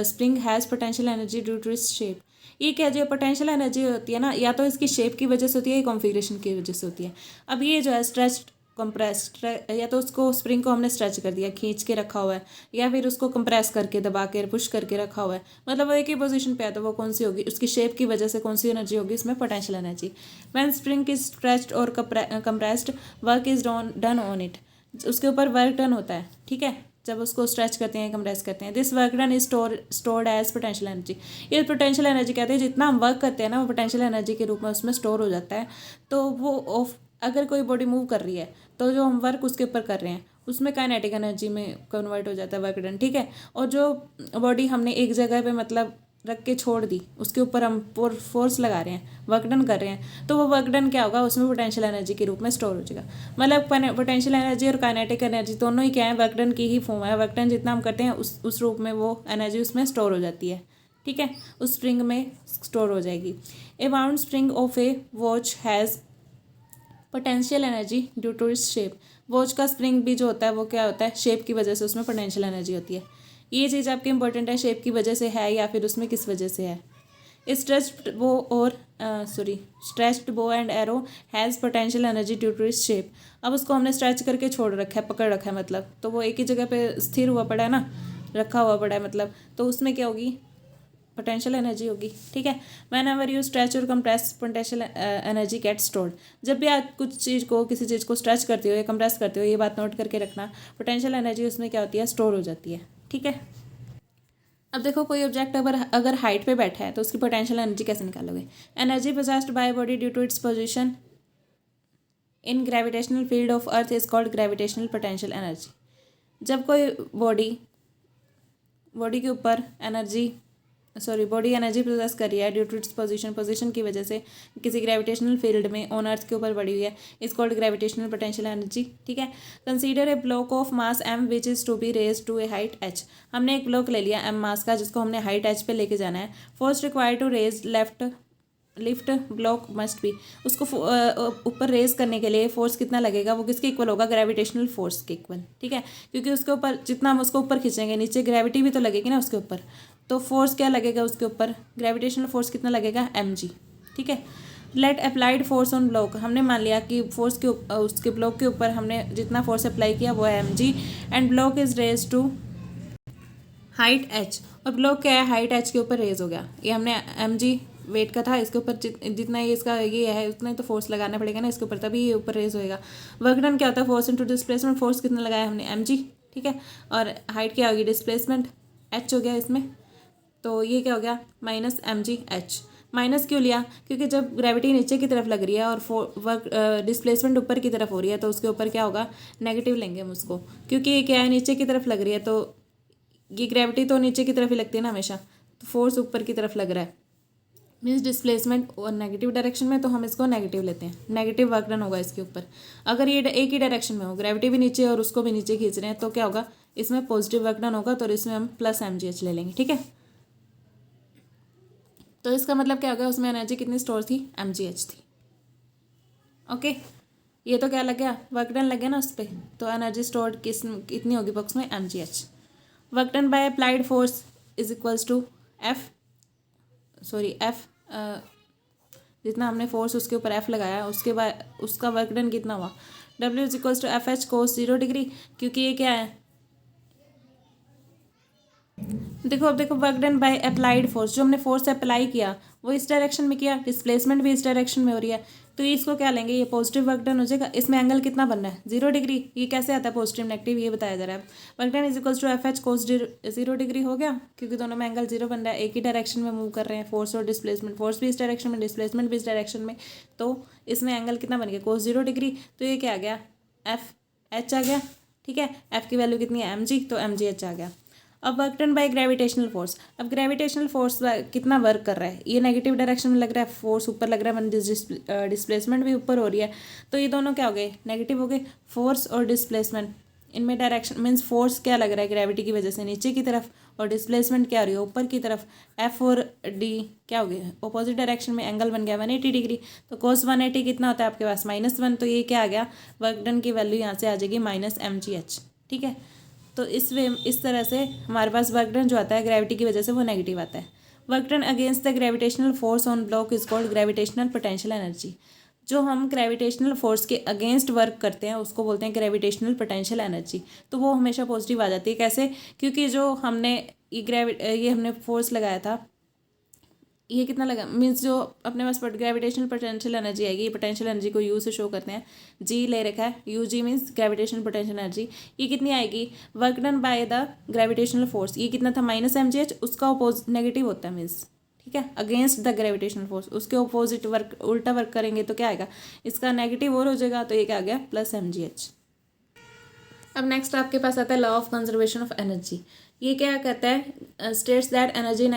spring has potential energy due to its shape. ये क्या जो पोटेंशियल एनर्जी होती है ना, या तो इसकी शेप की वजह से होती है या कॉन्फ़िगरेशन की वजह से होती है। अब ये जो है स्ट्रेच्ड कंप्रेस्ड, या तो उसको स्प्रिंग को हमने स्ट्रेच कर दिया, खींच के रखा हुआ है, या फिर उसको कंप्रेस करके दबा के पुश करके रखा हुआ है, मतलब वो एक ही पोजीशन पे है, तो वो कौन सी होगी, उसकी शेप की वजह से कौन सी एनर्जी होगी, इसमें potential energy. When spring is stretched और compressed work is done on it, उसके ऊपर वर्क डन होता है। ठीक है, जब उसको स्ट्रेच करते हैं, कंप्रेस करते हैं। This work done is stored as potential energy, ये पोटेंशियल एनर्जी कहते हैं, जितना हम वर्क करते हैं ना, वो पोटेंशियल एनर्जी के रूप में उसमें स्टोर हो जाता है। तो वो अगर कोई बॉडी मूव कर रही है, तो जो हम वर्क उसके ऊपर कर रहे हैं, उसमें काइनेटिक एनर्जी में कन्वर्ट हो जाता है वर्क डन। ठीक है, और जो बॉडी हमने एक जगह पे मतलब रख के छोड़ दी, उसके ऊपर हम फोर्स लगा रहे हैं, वर्क डन कर रहे हैं, तो वो वर्क डन क्या होगा, उसमें पोटेंशियल एनर्जी के रूप में स्टोर हो जाएगा। मतलब पोटेंशियल एनर्जी और काइनेटिक एनर्जी दोनों ही क्या है, वर्क डन की ही फॉर्म है। वर्क डन जितना हम करते हैं उस रूप में वो एनर्जी उसमें स्टोर हो जाती है। ठीक है, उस स्प्रिंग में स्टोर हो जाएगी। A bound spring of a watch has potential energy due to its shape, watch का स्प्रिंग भी जो होता है वो क्या होता है, शेप की वजह से उसमें पोटेंशियल एनर्जी होती है। ये चीज़ आपकी इंपॉर्टेंट है, शेप की वजह से है या फिर उसमें किस वजह से है। Stretched bow and arrow has potential energy due to its shape. अब उसको हमने स्ट्रेच करके छोड़ रखा है, पकड़ रखा है मतलब, तो वो एक ही जगह पे स्थिर हुआ पड़ा है ना, रखा हुआ पड़ा है मतलब, तो उसमें क्या होगी, पोटेंशियल एनर्जी होगी। ठीक है, वैन एवर यू स्ट्रेच और compress potential energy get stored. जब भी आप कुछ चीज़ को, किसी चीज़ को स्ट्रेच करते हो या कंप्रेस करते हो, ये बात नोट करके रखना, पोटेंशियल एनर्जी उसमें क्या होती है, स्टोर हो जाती है। ठीक है, अब देखो कोई ऑब्जेक्ट अगर हाइट पे बैठा है तो उसकी पोटेंशियल एनर्जी कैसे निकालोगे। Energy possessed by body due to its position in gravitational field of earth is called gravitational potential energy. जब कोई बॉडी के ऊपर बॉडी एनर्जी प्रोसेस कर रही है ड्यू टू इट्स पोजीशन की वजह से किसी ग्रेविटेशनल फील्ड में ऑन अर्थ के ऊपर बढ़ी हुई है, is called gravitational potential energy. ठीक है, consider a block of mass m which is to be raise to a height h। हमने एक ब्लॉक ले लिया m मास का, जिसको हमने हाइट h पे लेके जाना है। Force required to raise lift block must be. उसको ऊपर रेज करने के लिए फोर्स कितना लगेगा, वो किसके इक्वल होगा, ग्रेविटेशनल फोर्स के इक्वल। ठीक है, क्योंकि उसके ऊपर जितना हम उसको ऊपर खींचेंगे नीचे ग्रेविटी भी तो लगेगी ना उसके ऊपर, तो फोर्स क्या लगेगा उसके ऊपर, ग्रेविटेशनल फोर्स कितना लगेगा, mg। ठीक है, let applied force on block. हमने मान लिया कि फोर्स के उसके ब्लॉक के ऊपर हमने जितना फोर्स अप्लाई किया वो है mg, and block is raise to height h। और ब्लॉक क्या है, हाइट h के ऊपर रेज हो गया। ये हमने mg वेट का था, इसके ऊपर जितना ये इसका ये है उतना ही तो फोर्स लगाना पड़ेगा ना इसके ऊपर, तभी ये ऊपर रेज होएगा। वर्क डन क्या होता है, फोर्स इनटू डिस्प्लेसमेंट। फोर्स कितना लगाया हमने, mg। ठीक है, और हाइट क्या होगी, डिस्प्लेसमेंट h हो गया इसमें, तो ये क्या हो गया, माइनस mg/h। माइनस क्यों लिया, क्योंकि जब ग्रेविटी नीचे की तरफ लग रही है और वर्क डिस्प्लेसमेंट ऊपर की तरफ हो रही है, तो उसके ऊपर क्या होगा, नेगेटिव लेंगे हम उसको, क्योंकि ये क्या है, नीचे की तरफ लग रही है, तो ये ग्रेविटी तो नीचे की तरफ ही लगती है ना हमेशा, तो फोर्स ऊपर की तरफ लग रहा है, मीन्स डिस्प्लेसमेंट और नेगेटिव डायरेक्शन में, तो हम इसको नेगेटिव लेते हैं, नेगेटिव वर्क डन होगा इसके ऊपर। अगर ये एक ही डायरेक्शन में हो, ग्रेविटी भी नीचे और उसको भी नीचे खींच रहे हैं, तो क्या होगा, इसमें पॉजिटिव वर्क डन होगा, तो इसमें हम प्लस mgh ले लेंगे। ठीक है, तो इसका मतलब क्या होगा, उसमें एनर्जी कितनी स्टोर थी, mgh थी। ओके, ये तो क्या लग गया, वर्क डन लग गया ना उस पर, तो एनर्जी स्टोर्ड कितनी होगी बॉक्स में, mgh। Work done by applied force is equals to f जितना हमने फोर्स उसके ऊपर f लगाया, उसके बाद उसका वर्क डन कितना हुआ, w is equals to F H cos 0 degree, क्योंकि ये क्या है, देखो अब देखो, work done by applied force, जो हमने फोर्स अप्लाई किया वो इस डायरेक्शन में किया, डिस्प्लेसमेंट भी इस डायरेक्शन में हो रही है, तो इसको क्या लेंगे, ये पॉजिटिव वर्क डन हो जाएगा। इसमें एंगल कितना बनना है, 0 डिग्री। ये कैसे आता है पॉजिटिव नेगेटिव, ये बताया जा रहा है। Work done is equals to F H cos 0 degree हो गया, क्योंकि दोनों में एंगल 0 बन रहा है, एक ही डायरेक्शन में मूव कर रहे हैं, फोर्स और डिस्प्लेसमेंट, फोर्स भी इस डायरेक्शन में, डिस्प्लेसमेंट भी इस डायरेक्शन में, तो इसमें एंगल कितना बन गया, कोस 0 डिग्री। तो ये क्या आ गया, एफ एच आ गया। ठीक है, एफ की वैल्यू कितनी है, mg, तो mgh आ गया। अब work done bye gravitational force, अब ग्रेविटेशनल फोर्स कितना वर्क कर रहा है, ये नेगेटिव डायरेक्शन में लग रहा है, फोर्स ऊपर लग रहा है, डिस्प्लेसमेंट भी ऊपर हो रही है, तो ये दोनों क्या हो गए, नेगेटिव हो गए। फोर्स और डिस्प्लेसमेंट इनमें डायरेक्शन मीन्स फोर्स क्या लग रहा है ग्रेविटी की वजह से नीचे की तरफ, और डिस्प्लेसमेंट क्या हो रही है ऊपर की तरफ। एफ और डी क्या हो गए, अपोजिट डायरेक्शन में, एंगल बन गया 180 डिग्री। तो कोस 180 कितना होता है आपके पास, -1, तो ये क्या आ गया, वर्क डन की वैल्यू यहाँ से आ जाएगी -mgh। ठीक है, तो इस तरह से हमारे पास वर्क डन जो आता है ग्रेविटी की वजह से वो नेगेटिव आता है। Work done against the gravitational force on block is called gravitational potential energy. जो हम ग्रेविटेशनल फोर्स के अगेंस्ट वर्क करते हैं उसको बोलते हैं ग्रेविटेशनल पोटेंशियल एनर्जी। तो वो हमेशा पॉजिटिव आ जाती है। कैसे, क्योंकि जो हमने ये हमने फोर्स लगाया था, ये कितना लगा, मीन्स जो अपने पास ग्रेविटेशनल पोटेंशियल एनर्जी आएगी, ये पोटेंशियल एनर्जी को यू से शो करते हैं, जी ले रखा है, U G means gravitational potential energy. ये कितनी आएगी, work done by the gravitational force, ये कितना था -mgh, उसका अपोजिट नेगेटिव होता है मीन्स, ठीक है, अगेंस्ट द ग्रेविटेशनल फोर्स, उसके अपोजिट वर्क उल्टा वर्क करेंगे तो क्या आएगा, इसका नेगेटिव और हो जाएगा, तो ये क्या आ गया +mgh। अब नेक्स्ट आपके पास आता है law of conservation of energy. ये क्या कहता है, states that energy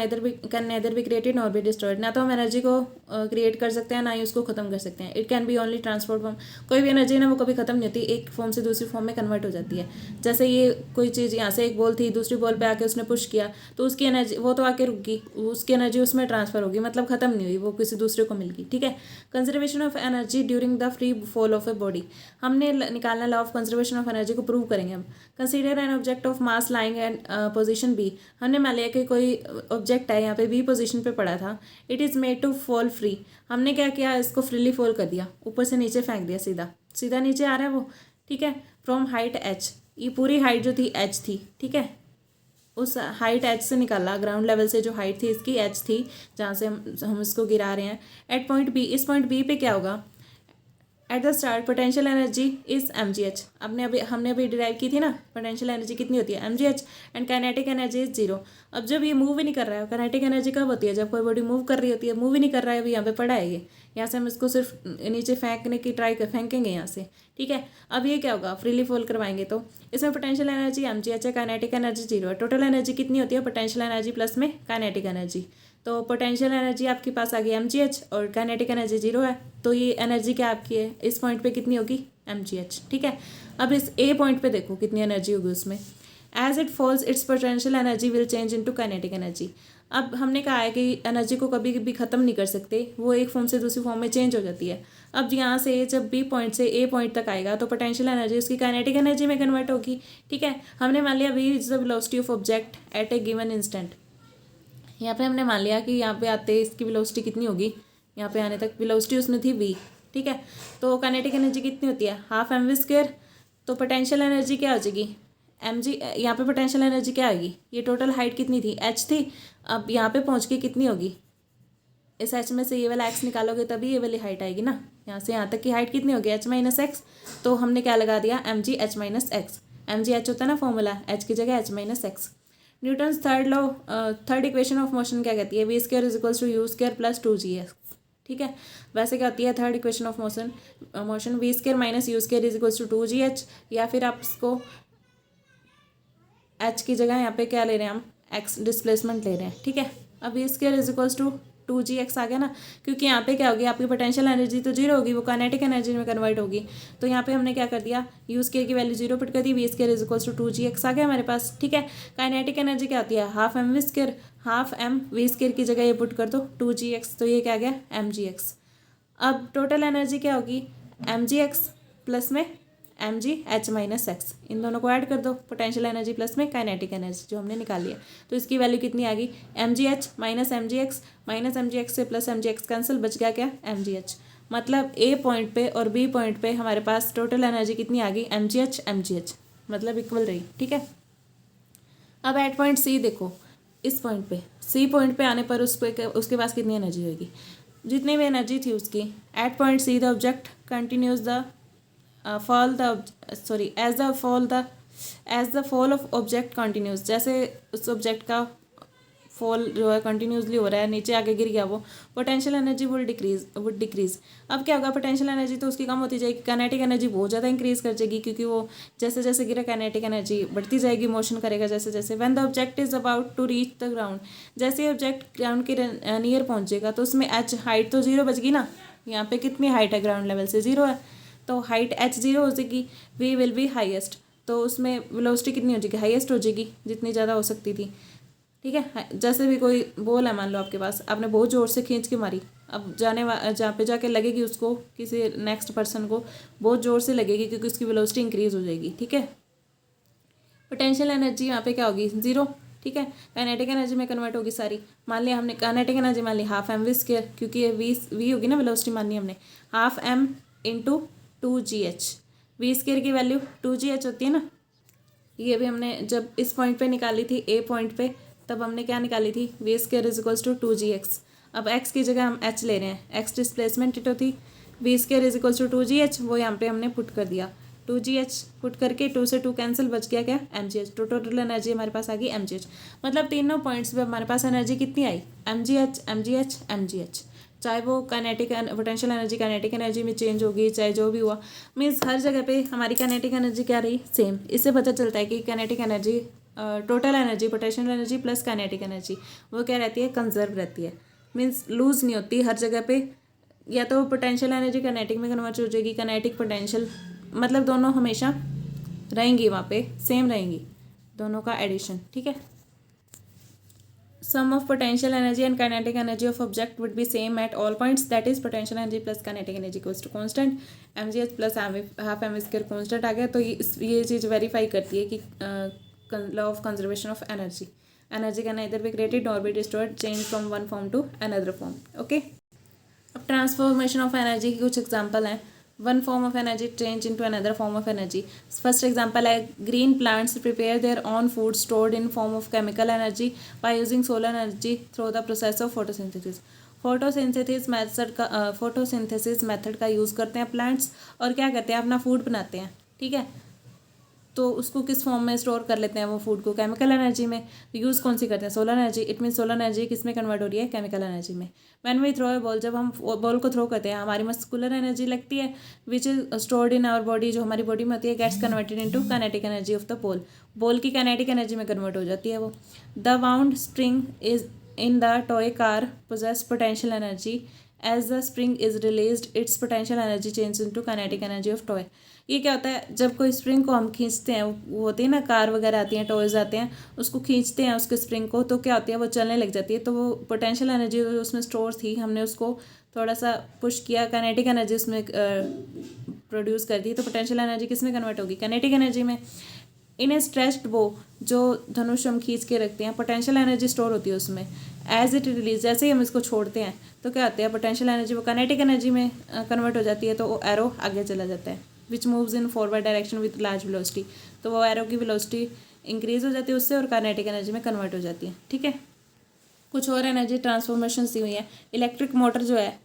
can nether be created nor be destroyed. ना तो हम एनर्जी को क्रिएट कर सकते हैं, ना ही उसको खत्म कर सकते हैं। It can be only transport form, कोई भी एनर्जी ना वो कभी खत्म नहीं होती, एक फॉर्म से दूसरी फॉर्म में कन्वर्ट हो जाती है। जैसे ये कोई चीज़ यहाँ से एक बॉल थी, दूसरी बॉल पे आके उसने पुश किया, तो उसकी एनर्जी वो तो आके रुक गई, उसकी एनर्जी उसमें ट्रांसफर होगी, मतलब खत्म नहीं हुई, वो किसी दूसरे को मिल गई। ठीक है, conservation of energy during the free fall of a body, हमने निकालना law of conservation of energy को प्रूव करेंगे हम। Consider an object of mass lying and position B, हमने मान लिया कि कोई ऑब्जेक्ट है यहाँ पे बी पोजीशन पे पड़ा था। It is made to fall free, हमने क्या किया, इसको फ्रीली फॉल कर दिया, ऊपर से नीचे फेंक दिया, सीधा सीधा नीचे आ रहा है वो। ठीक है, फ्रॉम हाइट h, ये पूरी हाइट जो थी h थी। ठीक है, उस हाइट एच से निकाला, ग्राउंड लेवल से जो हाइट थी इसकी एच थी, जहाँ से हम इसको गिरा रहे हैं। एट पॉइंट बी, इस पॉइंट बी पे क्या होगा, at the start potential energy is M G H. हमने अभी डिराइव की थी ना, पोटेंशियल एनर्जी कितनी होती है, M G H, and kinetic energy is zero. अब जब ये मूव ही नहीं कर रहा है, काइनेटिक एनर्जी कब होती है, जब कोई बॉडी मूव कर रही होती है, मूव ही नहीं कर रहा है, अभी यहाँ पे पड़ा है ये, यहाँ से हम इसको सिर्फ नीचे फेंकने की फेंकेंगे यहाँ से, ठीक है। अब ये क्या होगा, फ्रीली फॉल करवाएंगे तो इसमें potential energy M G H है, काइनेटिक एनर्जी जीरो है। टोटल एनर्जी कितनी होती है, पोटेंशियल एनर्जी प्लस में काइनेटिक एनर्जी। तो पोटेंशियल एनर्जी आपके पास आ गई एम जी एच और काइनेटिक एनर्जी जीरो है, तो ये एनर्जी क्या आपकी है, इस पॉइंट पे कितनी होगी, एम जी एच, ठीक है। अब इस ए पॉइंट पे देखो कितनी एनर्जी होगी उसमें। As it falls its potential energy will change into kinetic energy. अब हमने कहा है कि एनर्जी को कभी भी ख़त्म नहीं कर सकते, वो एक फॉर्म से दूसरी फॉर्म में चेंज हो जाती है। अब यहाँ से जब बी पॉइंट से ए पॉइंट तक आएगा तो पोटेंशियल एनर्जी उसकी काइनेटिक एनर्जी में कन्वर्ट होगी, ठीक है। हमने मान लिया V is the velocity of object at a given instant. यहाँ पे हमने मान लिया कि यहाँ पे आते इसकी वेलोसिटी कितनी होगी, यहाँ पे आने तक वेलोसिटी उसमें थी v, ठीक है। तो काइनेटिक एनर्जी कितनी होती है, हाफ एम वी स्क्वायर। तो पोटेंशियल एनर्जी क्या हो जाएगी, एम जी, यहाँ पे पोटेंशियल एनर्जी क्या आएगी, ये टोटल हाइट कितनी थी, h थी, अब यहाँ पे पहुँच के कितनी होगी, इस h में से ये वाला x निकालोगे तभी ये वाली हाइट आएगी ना, यहाँ से यहाँ तक की हाइट कितनी होगी, h माइनस एक्स। तो हमने क्या लगा दिया, M G H minus X, M G H होता है ना फॉर्मूला, h की जगह h minus X. Newton's third law, third equation of motion क्या कहती है, we square is equals to U square plus 2gx, ठीक है। वैसे क्या होती है third equation of motion V square minus U square is equals to 2gh, या फिर आप इसको h की जगह यहाँ पे क्या ले रहे हैं हम, x डिस्प्लेसमेंट ले रहे हैं, ठीक है। अब V square is equals to 2gx आ गया ना, क्योंकि यहाँ पे क्या होगी, आपकी पोटेंशियल एनर्जी तो जीरो होगी, वो काइनेटिक एनर्जी में कन्वर्ट होगी। तो यहाँ पे हमने क्या कर दिया, यू स्क्वायर की वैल्यू जीरो पुट कर दी, V square is equals to 2gx आ गया हमारे पास, ठीक है। काइनेटिक एनर्जी क्या होती है, half M we square, half M we square की जगह ये पुट कर दो 2gx, तो ये क्या आ गया एम जी एक्स। अब टोटल एनर्जी क्या होगी, एम जी एक्स प्लस में M G H minus X, इन दोनों को ऐड कर दो, पोटेंशियल एनर्जी प्लस में काइनेटिक एनर्जी जो हमने निकाली है, तो इसकी वैल्यू कितनी आ गई, M G H minus M G X, minus M G X से plus M G X cancel, बच गया क्या, एम जी एच। मतलब ए पॉइंट पे और बी पॉइंट पे हमारे पास टोटल एनर्जी कितनी आ गई, एम जी एच, मतलब इक्वल रही, ठीक है। अब एट पॉइंट सी देखो, इस पॉइंट पे सी पॉइंट पे आने पर उसके पास कितनी एनर्जी होगी, जितनी भी एनर्जी थी उसकी। At point C the object continues the as the fall of object continues, जैसे उस ऑब्जेक्ट का फॉल जो है कंटिन्यूसली हो रहा है, नीचे आके गिर गया वो, पोटेंशियल एनर्जी वुड डिक्रीज। अब क्या होगा, पोटेंशियल एनर्जी तो उसकी कम होती जाएगी, काइनेटिक एनर्जी बहुत ज़्यादा इंक्रीज कर जाएगी, क्योंकि वो जैसे जैसे गिरा काइनेटिक एनर्जी बढ़ती जाएगी, मोशन करेगा जैसे जैसे। When the object is about to reach the ground, जैसे ऑब्जेक्ट ग्राउंड के नियर पहुंचेगा तो उसमें एच हाइट तो जीरो बच गई ना, यहाँ पे कितनी हाइट है, ग्राउंड लेवल से जीरो है, तो हाइट एच जीरो हो जाएगी, वी विल बी हाईएस्ट, तो उसमें वेलोसिटी कितनी हो जाएगी, हाईएस्ट हो जाएगी, जितनी ज़्यादा हो सकती थी, ठीक है। जैसे भी कोई बॉल है मान लो आपके पास, आपने बहुत ज़ोर से खींच के मारी, अब जहाँ पे जाके लगेगी उसको, किसी नेक्स्ट पर्सन को बहुत ज़ोर से लगेगी, क्योंकि उसकी वेलोसिटी इंक्रीज हो जाएगी, ठीक है। पोटेंशियल एनर्जी यहाँ पे क्या होगी, जीरो, ठीक है। काइनेटिक एनर्जी में कन्वर्ट होगी सारी। मान लिया हमने काइनेटिक एनर्जी मान ली हाफ एम वी स्क्वायर, क्योंकि ये वी होगी ना वेलोसिटी, मानी हमने half M into 2gh, V square की वैल्यू 2gh होती है ना, ये भी हमने जब इस पॉइंट पे निकाली थी ए पॉइंट पे, तब हमने क्या निकाली थी, V square is equals to 2gx। अब x की जगह हम h ले रहे हैं, x डिस्प्लेसमेंट इटो थी, V square is equals to 2gh, वो यहाँ पे हमने पुट कर दिया, 2gh पुट करके 2 से 2 कैंसिल, बच गया क्या, mgh। तो टोटल एनर्जी हमारे पास आ गई mgh। मतलब तीनों पॉइंट्स पे हमारे पास एनर्जी कितनी आई, mgh, चाहे वो kinetic potential energy kinetic energy में चेंज होगी, चाहे जो भी हुआ, मीन्स हर जगह पे हमारी काइनेटिक एनर्जी क्या रही, सेम। इससे पता चलता है कि kinetic energy, total energy potential energy plus kinetic energy वो क्या रहती है, कंजर्व रहती है, मीन्स लूज नहीं होती हर जगह पे। या तो पोटेंशियल एनर्जी काइनेटिक में कन्वर्ट हो जाएगी, काइनेटिक पोटेंशियल, मतलब दोनों हमेशा रहेंगी वहाँ पे, सेम रहेंगी दोनों का एडिशन, ठीक है। Sum of potential energy and kinetic energy of object would be same at all points, that is potential energy plus kinetic energy equals to constant, mgh plus half M square constant आ गया। तो ये चीज़ verify करती है कि law of conservation of energy can neither be created nor be destroyed, change from one form to another form, okay. अब transformation of energy की कुछ एग्जांपल हैं। one form of energy change into another form of energy. First example है green plants prepare their own food stored in form of chemical energy by using solar energy through the process of photosynthesis. Photosynthesis method का use करते हैं plants और क्या करते हैं, अपना food बनाते हैं, ठीक है। तो उसको किस फॉर्म में स्टोर कर लेते हैं वो फूड को, केमिकल एनर्जी में। यूज़ कौन सी करते हैं, solar energy. It mean solar energy किस में कन्वर्ट हो रही है, केमिकल एनर्जी में। When we throw a ball, जब हम बॉल को थ्रो करते हैं हमारी मस्कुलर एनर्जी लगती है which is stored in our body, जो हमारी बॉडी में होती है, gets converted into kinetic energy of the ball. Ball की काइनेटिक एनर्जी में कन्वर्ट हो जाती है वो। The wound spring is in the toy car possess potential energy as the spring is released its potential energy change into kinetic energy of toy. ये क्या होता है, जब कोई स्प्रिंग को हम खींचते हैं, वो होती है ना, कार वगैरह आती हैं, टॉयज़ आते हैं, उसको खींचते हैं उसके स्प्रिंग को, तो क्या होती है, वो चलने लग जाती है। तो वो पोटेंशियल एनर्जी जो उसमें स्टोर थी, हमने उसको थोड़ा सा पुश किया, काइनेटिक एनर्जी उसमें प्रोड्यूस कर दी। तो पोटेंशियल एनर्जी किस में कन्वर्ट होगी, काइनेटिक एनर्जी में। इन ए स्ट्रेच्ड बो, जो धनुष हम खींच के रखते हैं, पोटेंशियल एनर्जी स्टोर होती है उसमें। एज इट रिलीज, जैसे ही हम इसको छोड़ते हैं तो क्या होता है, पोटेंशियल एनर्जी वो काइनेटिक एनर्जी में कन्वर्ट हो जाती है। तो वो एरो आगे चला जाता है, विच moves in forward direction with large velocity. तो वो एरो की वेलोसिटी इंक्रीज हो जाती है उससे और काइनेटिक एनर्जी में कन्वर्ट हो जाती है, ठीक है। कुछ और एनर्जी ट्रांसफॉर्मेशन दी हुई है। इलेक्ट्रिक मोटर जो है,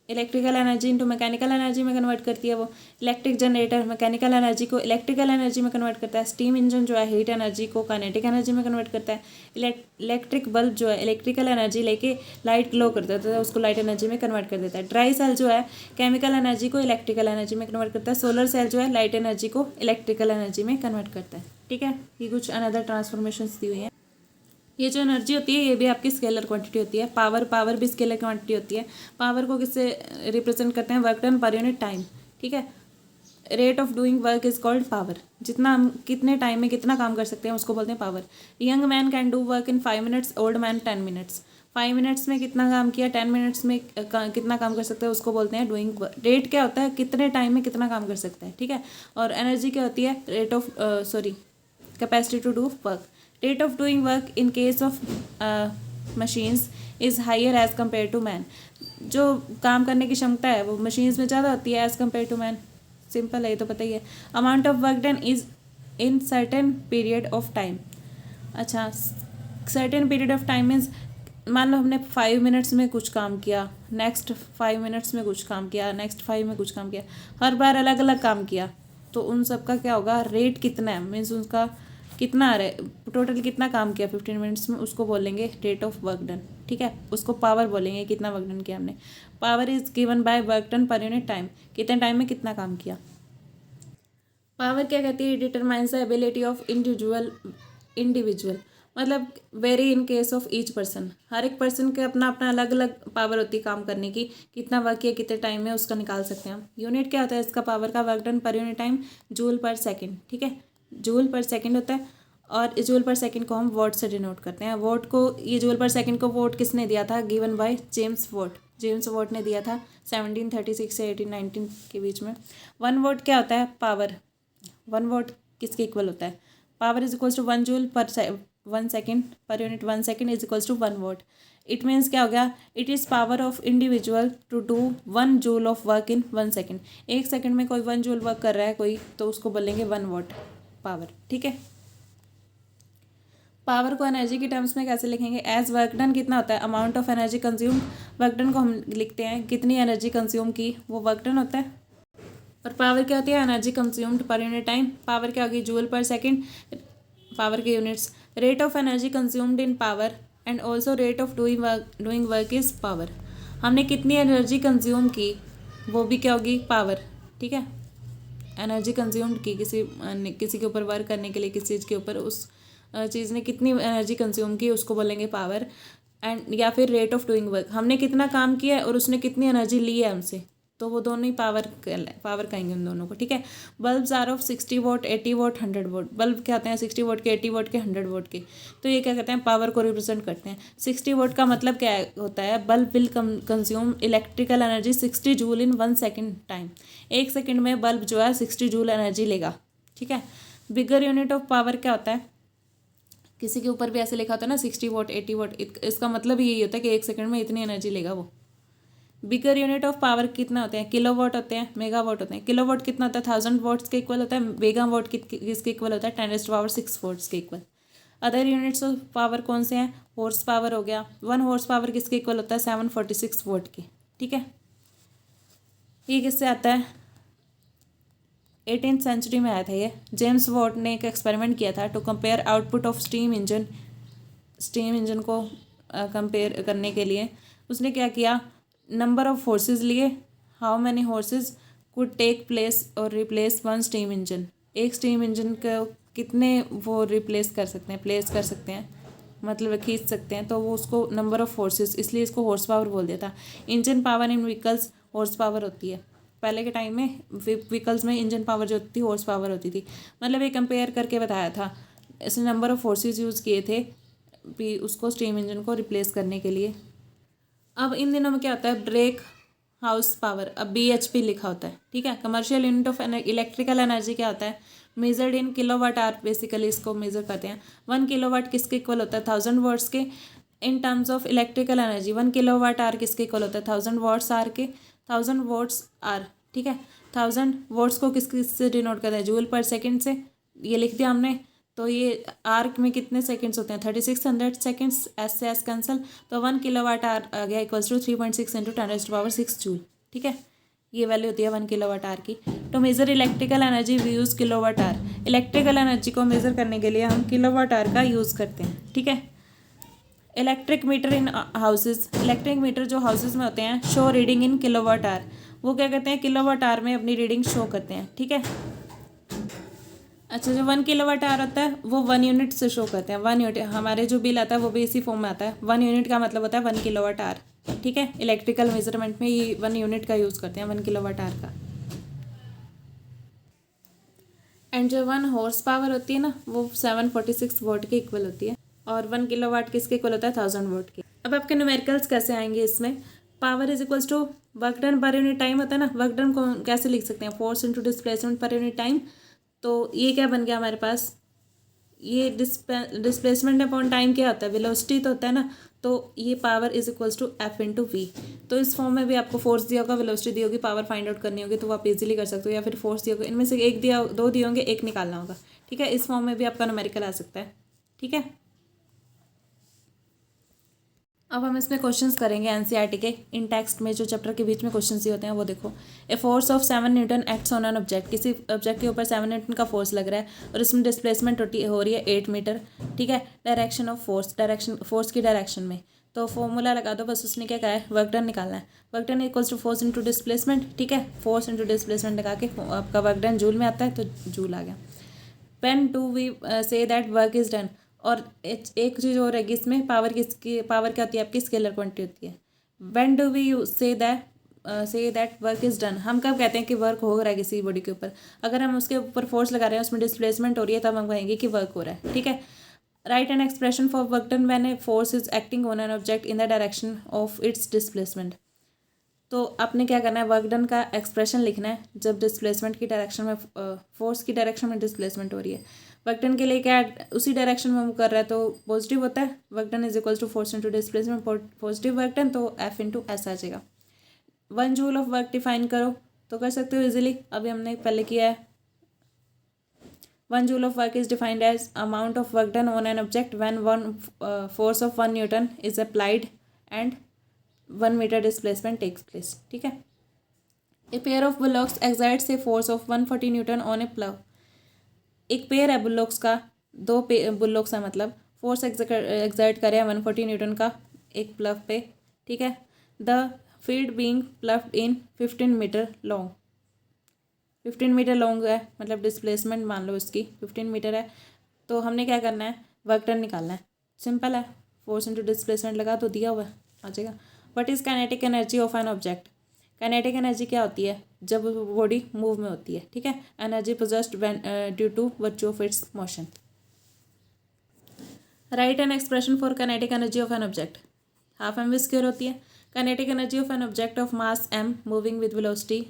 electrical energy into mechanical energy में कन्वर्ट करती है वो। इलेक्ट्रिक जनरेटर मैकेनिकल एनर्जी को इलेक्ट्रिकल एनर्जी में कन्वर्ट करता है। स्टीम इंजन जो है हीट एनर्जी को काइनेटिक एनर्जी में कन्वर्ट करता है। इलेक्ट्रिक बल्ब जो है इलेक्ट्रिकल एनर्जी लेके लाइट ग्लो कर देता है, उसको लाइट एनर्जी में कन्वर्ट कर देता है। ड्राई सेल जो है केमिकल एनर्जी को इलेक्ट्रिकल एनर्जी में कन्वर्ट करता है। सोलर सेल जो है लाइट एनर्जी को इलेक्ट्रिकल एनर्जी में कन्वर्ट करता है, ठीक है। ये कुछ अनदर ट्रांसफॉर्मेशन दी हुई है। ये जो एनर्जी होती है ये भी आपकी स्केलर क्वांटिटी होती है। पावर भी स्केलर क्वांटिटी होती है। पावर को किससे रिप्रेजेंट करते हैं, work done per unit time, ठीक है। Rate of doing work is called power. जितना हम कितने टाइम में कितना काम कर सकते हैं उसको बोलते हैं power. Young man can do work in 5 minutes, old man 10 minutes. 5 minutes में कितना काम किया, 10 मिनट्स में कितना काम कर सकते हैं उसको बोलते हैं डूइंग वर्क। रेट क्या होता है, कितने टाइम में कितना काम कर सकता है, ठीक है। और एनर्जी क्या होती है, rate of capacity to do work. Rate of doing work in case of machines is higher as compared to man। जो काम करने की क्षमता है वो मशीन्स में ज़्यादा होती है as compare to man. Simple है, ये तो पता ही है। Amount of work done is in certain period of time. अच्छा, certain period of time means मान लो हमने 5 मिनट्स में कुछ काम किया, नेक्स्ट 5 मिनट्स में कुछ काम किया, नेक्स्ट 5 में कुछ काम किया, हर बार अलग अलग काम किया, तो उन सब का क्या होगा, रेट कितना है, मीन्स उसका कितना आ रहा है, टोटल कितना काम किया 15 मिनट्स में, उसको बोलेंगे रेट ऑफ वर्क डन, ठीक है। उसको पावर बोलेंगे, कितना वर्क डन किया हमने। Power is given by work done per unit time, कितने टाइम में कितना काम किया। पावर क्या कहती है, determines the ability of individual, मतलब vary in case of each person. हर एक पर्सन के अपना अपना अलग अलग पावर होती है काम करने की, कितना वर्क किया कितने टाइम में उसका निकाल सकते हैं हम। यूनिट क्या होता है इसका, पावर का, work done per unit time, joule per second, ठीक है। जूल पर सेकंड होता है और इस जूल पर सेकंड को हम वॉट से डिनोट करते हैं। वॉट को, ये जूल पर सेकंड को वॉट किसने दिया था, given by James Watt. James Watt ने दिया था 1736 से 1819 के बीच में। 1 वॉट क्या होता है, पावर। 1 वॉट किसके इक्वल होता है, power is equals to 1 joule per 1 second per unit 1 second is equals to 1 watt. It means क्या हो गया, it is power of individual to do 1 joule of work in 1 second. 1 second में कोई 1 joule work कर रहा है कोई, तो उसको बोलेंगे 1 वॉट पावर, ठीक है। पावर को एनर्जी की टर्म्स में कैसे लिखेंगे, एज वर्क डन कितना होता है, amount of energy consume. Work done को हम लिखते हैं कितनी एनर्जी कंज्यूम की, वो वर्क डन होता है। और पावर क्या होती है, एनर्जी कंज्यूम्ड पर यूनिट टाइम। पावर क्या होगी, जूल पर सेकंड, पावर के units. Rate of energy consumed in power and also rate of doing work is power. हमने कितनी एनर्जी कंज्यूम की वो भी क्या होगी, पावर, ठीक है। एनर्जी कंज्यूम्ड की किसी के ऊपर वर्क करने के लिए, किसी चीज़ के ऊपर, उस चीज़ ने कितनी एनर्जी कंज्यूम की उसको बोलेंगे पावर। एंड या फिर रेट ऑफ डूइंग वर्क, हमने कितना काम किया है और उसने कितनी एनर्जी ली है हमसे, तो वो दोनों ही पावर कहेंगे उन दोनों को, ठीक है। Bulbs are of 60 watt, 80 watt, 100 watt. Bulb क्या होते हैं, 60 वॉट के, 80 वॉट के, 100 वॉट के। तो ये क्या करते हैं, पावर को रिप्रेजेंट करते हैं। 60 वॉट का मतलब क्या होता है, bulb will consume electrical energy 60 joule in 1 second time. 1 second में बल्ब जो है 60 जूल एनर्जी लेगा, ठीक है। बिगर यूनिट ऑफ पावर क्या होता है, किसी के ऊपर भी ऐसे लिखा होता है ना 60 वॉट, 80 वॉट, इसका मतलब यही होता है कि 1 सेकेंड में इतनी एनर्जी लेगा वो, बिगर यूनिट ऑफ पावर कितना होते हैं, किलोवाट होते हैं, मेगावाट होते हैं। किलोवाट कितना होता है, 1000 वॉट्स के इक्वल होता है। मेगावाट किसके इक्वल होता है, 10⁻⁶ वॉट्स के equal. Other units of power कौन से हैं, हॉर्स पावर हो गया, 1 हॉर्स पावर किसके इक्वल होता है, 746 वोट की। ठीक है, ये किससे आता है, 18th सेंचुरी में आया था ये। जेम्स वॉट ने एक एक्सपेरिमेंट किया था to compare output of steam engine को कंपेयर करने के लिए उसने क्या किया, नंबर ऑफ हॉर्सेस लिए, how many horses could take place और रिप्लेस वन स्टीम इंजन। एक स्टीम इंजन को कितने वो रिप्लेस कर सकते हैं, प्लेस कर सकते हैं, मतलब खींच सकते हैं, तो वो उसको नंबर ऑफ हॉर्सेस, इसलिए इसको हॉर्स पावर बोल दिया था। Engine power in vehicles horse power होती है। पहले के टाइम में व्हीकल्स में इंजन पावर जो होती थी हॉर्स पावर होती थी। मतलब ये कंपेयर करके बताया था, इसने नंबर ऑफ हॉर्सेस यूज़ किए थे भी उसको स्टीम इंजन को रिप्लेस करने के लिए। अब इन दिनों में क्या होता है, ब्रेक हाउस पावर, अब BHP लिखा होता है। ठीक है, commercial unit of electrical energy क्या होता है, measured in kilowatt our, basically इसको मेजर करते हैं। 1 किलोवाट किसके इक्वल होता है, 1000 वॉट्स के। In terms of electrical energy 1 kilowatt hour किसके इक्वल होता है, 1000 वॉट्स आर के, 1000 वॉट्स आर। ठीक है, 1000 वॉट्स को किससे डिनोट करते हैं, जूल पर सेकेंड से, ये लिख दिया हमने। तो ये आर में कितने सेकंड्स होते हैं, 3600 सेकंड्स, एस से एस कैंसल, तो 1 किलोवाट आर आ गया इक्वल्स टू 3.6 इंटू 10⁻⁶ जूल। ठीक है, ये वैल्यू होती है 1 किलोवाट आर की। तो measure electrical energy we use kilowatt hour. Electrical energy को मेजर करने के लिए हम किलोवाट आर का यूज़ करते हैं। ठीक है, इलेक्ट्रिक मीटर इन हाउसेज, इलेक्ट्रिक मीटर जो हाउसेज में होते हैं, show reading in kilowatt hour, वो क्या करते हैं, किलोवाट आर में अपनी रीडिंग शो करते हैं। ठीक है, अच्छा, जो 1 किलोवाट आवर होता है वो 1 यूनिट से शो करते हैं। 1 यूनिट, हमारे जो बिल आता है वो भी इसी फॉर्म में आता है। 1 यूनिट का मतलब होता है 1 किलोवाट आवर। ठीक है, इलेक्ट्रिकल मेजरमेंट में ये 1 यूनिट का यूज़ करते हैं, 1 किलोवाट आवर का। एंड जो 1 हॉर्स पावर होती है ना, वो 746 वोट के इक्वल होती है, और 1 किलोवाट किसके इक्वल होता है, 1000 वोट के। अब आपके न्यूमेरिकल्स कैसे आएंगे इसमें, power is equals to work done per unit time होता है ना, वर्क डन को कैसे लिख सकते हैं, फोर्स इंटू डिस्प्लेसमेंट पर यूनिट टाइम। तो ये क्या बन गया हमारे पास, ये डिस्प्लेसमेंट अपॉन टाइम क्या होता है, वेलोसिटी तो होता है ना, तो ये power is equals to F into V. तो इस फॉर्म में भी आपको फोर्स दिया होगा, वेलोसिटी दी होगी, पावर फाइंड आउट करनी होगी, तो आप इजीली कर सकते हो, या फिर फोर्स दिया होगा, इनमें से एक दिया, 2 दिए होंगे, एक निकालना होगा। ठीक है, इस फॉर्म में भी आपका न्यूमेरिकल आ सकता है। ठीक है, अब हम इसमें क्वेश्चंस करेंगे एनसीईआरटी के। इन टेक्स्ट में जो चैप्टर के बीच में क्वेश्चंस दिए होते हैं वो देखो। ए force of 7 Newton acts on an object, किसी ऑब्जेक्ट के ऊपर 7 न्यूटन का फोर्स लग रहा है और इसमें डिस्प्लेसमेंट हो रही है 8 मीटर। ठीक है, डायरेक्शन ऑफ फोर्स, फोर्स की डायरेक्शन में, तो फॉर्मूला लगा दो बस। उसने क्या कहा है, वर्क डन निकालना है। Work done equals to force into displacement. ठीक है, फोर्स इंटू डिस्प्लेसमेंट लगा के आपका वर्क डन जूल में आता है, तो जूल आ गया। When do we say that work is done, और एक चीज़ और रहेगी इसमें, पावर किसकी, पावर क्या होती है आपकी, स्केलर क्वांटिटी होती है। When do we say that work is done, हम कब कहते हैं कि वर्क हो रहा है किसी बॉडी के ऊपर, अगर हम उसके ऊपर फोर्स लगा रहे हैं, उसमें डिस्प्लेसमेंट हो रही है, तब हम कहेंगे कि वर्क हो रहा है। ठीक है, right an expression for work done when a force is acting on an object in the direction of its displacement. तो आपने क्या करना है, वर्क डन का एक्सप्रेशन लिखना है जब डिस्प्लेसमेंट की डायरेक्शन में, फोर्स की डायरेक्शन में डिस्प्लेसमेंट हो रही है। वर्क डन के लिए क्या उसी डायरेक्शन में मूव कर रहा है, तो पॉजिटिव होता है। Work done is equals to force into displacement, positive work done, तो एफ इंटू एस आ जाएगा। 1 जूल ऑफ वर्क डिफाइन करो, तो कर सकते हो इजीली, अभी हमने पहले किया है। 1 joule of work is defined as amount of work done on an object when 1 force of 1 newton is applied and 1 metre displacement takes place. ठीक है, a pair of bullocks exerts a force of 140 newton on a plough. एक pair है bullocks का, 2 bullocks है, मतलब force exert करे 140 Newton का एक प्लव पे। ठीक है, the field being ploughed in 15 metre long, 15 metre long है, मतलब डिस्प्लेसमेंट मान लो इसकी 15 मीटर है। तो हमने क्या करना है, वर्क डन निकालना है। सिंपल है, फोर्स इंटू डिस्प्लेसमेंट लगा तो दिया हुआ है, आ जाएगा। What is kinetic energy of an object, kinetic energy क्या होती है, जब बॉडी मूव में होती है। ठीक है, energy possessed due to virtue of its motion. Write an expression for kinetic energy of an object, half M we square होती है। Kinetic energy of an object of mass m moving with velocity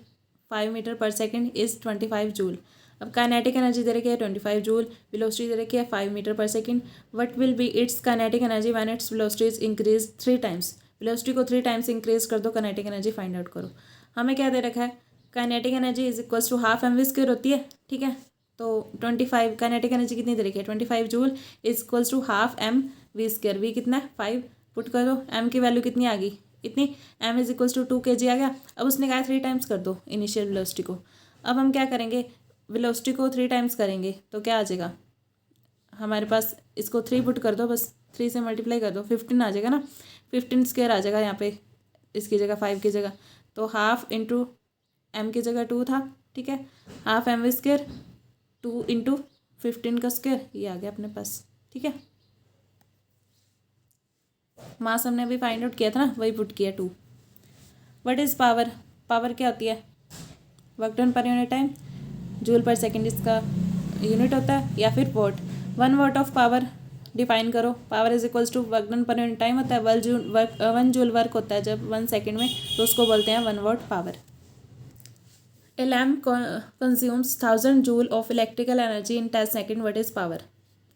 5 metre per second is 25 joule. अब kinetic energy दे रखी है 25 joule, velocity दे रखी है 5 metre per second. What will be it's kinetic energy when its velocity is increase 3 times. Velocity को 3 times increase कर दो, kinetic energy find out करो। हमें क्या दे रखा है, kinetic energy is equals to half M we square होती है, ठीक है। तो 25, काइनेटिक एनर्जी कितनी दे रखी है 25 joule is equals to half M we square. V कितना है 5, पुट कर दो, एम की वैल्यू कितनी आ गई इतनी, m is equals to 2 kg आ गया। अब उसने कहा 3 टाइम्स कर दो इनिशियल वेलोसिटी को। अब हम क्या करेंगे, वेलोसिटी को 3 टाइम्स करेंगे तो क्या आ जाएगा हमारे पास, इसको 3 पुट कर दो, बस 3 से मल्टीप्लाई कर दो, 15 आ जाएगा ना, 15 स्क्वायर आ जाएगा यहाँ पे, इसकी जगह 5 की जगह। तो हाफ इंटू एम की जगह 2 था, ठीक है, half M we square 2 into 15 का स्क्वायर, ये आ गया अपने पास, ठीक है। मास हमने अभी फाइंड आउट किया था ना, वही पुट किया 2। व्हाट इज़ पावर, पावर क्या होती है, work done per unit time, joule per second इसका यूनिट होता है, या फिर watt. 1 watt of power define करो, power is equals to work done per unit time होता है, 1 जूल वर्क होता है जब 1 सेकेंड में, तो उसको बोलते हैं 1 watt power. A lamp consumes 1000 joule of electrical energy in 10 second, what is power.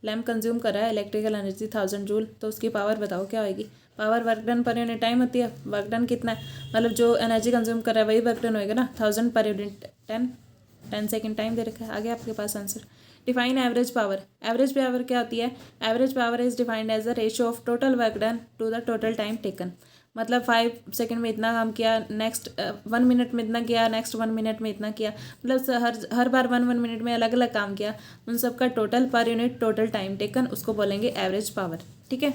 Lamp consume कर रहा है इलेक्ट्रिकल एनर्जी 1000 जूल, तो उसकी पावर बताओ क्या होगी। Power work done per unit time होती है, वर्क डन कितना है, मतलब जो एनर्जी कंज्यूम कर रहा है वही वर्क डन होएगा ना, 1000 पर यूनिट 10 सेकेंड टाइम दे रखा है। आगे आपके पास answer. Define average power, average power क्या होती है, average power is defined as the ratio of total work done to the total time taken. मतलब 5 सेकेंड में इतना काम किया, नेक्स्ट 1 मिनट में इतना किया, नेक्स्ट 1 मिनट में इतना किया, मतलब हर बार 1 मिनट में अलग अलग काम किया, उन सब का total per unit total time taken, उसको बोलेंगे एवरेज पावर, ठीक है।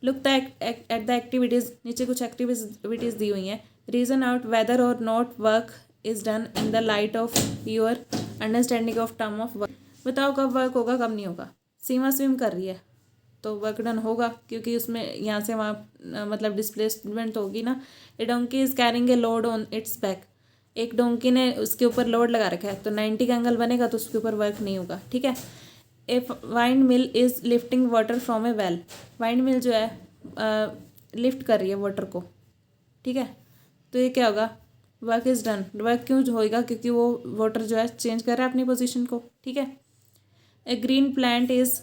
लुक एट द एक्टिविटीज़, नीचे कुछ एक्टिविटीज़ दी हुई हैं। रीजन आउट वेदर और not work is done in the light of your understanding of term of work. बताओ कब वर्क होगा कब नहीं होगा। सीमा स्विम कर रही है तो वर्क डन होगा, क्योंकि उसमें यहाँ से वहाँ मतलब डिस्प्लेसमेंट होगी ना। ए donkey is carrying a load on it's back, एक डोंकी ने उसके ऊपर लोड लगा रखा है, तो 90 का एंगल बनेगा, तो उसके ऊपर वर्क नहीं होगा, ठीक है। A windmill is lifting water from a well, windmill जो है लिफ्ट कर रही है वाटर को, ठीक है। तो ये क्या होगा, वर्क इज़ डन। वर्क क्यों होएगा, क्योंकि वो वाटर जो है चेंज कर रहा है अपनी पोजीशन को, ठीक है। A green plant is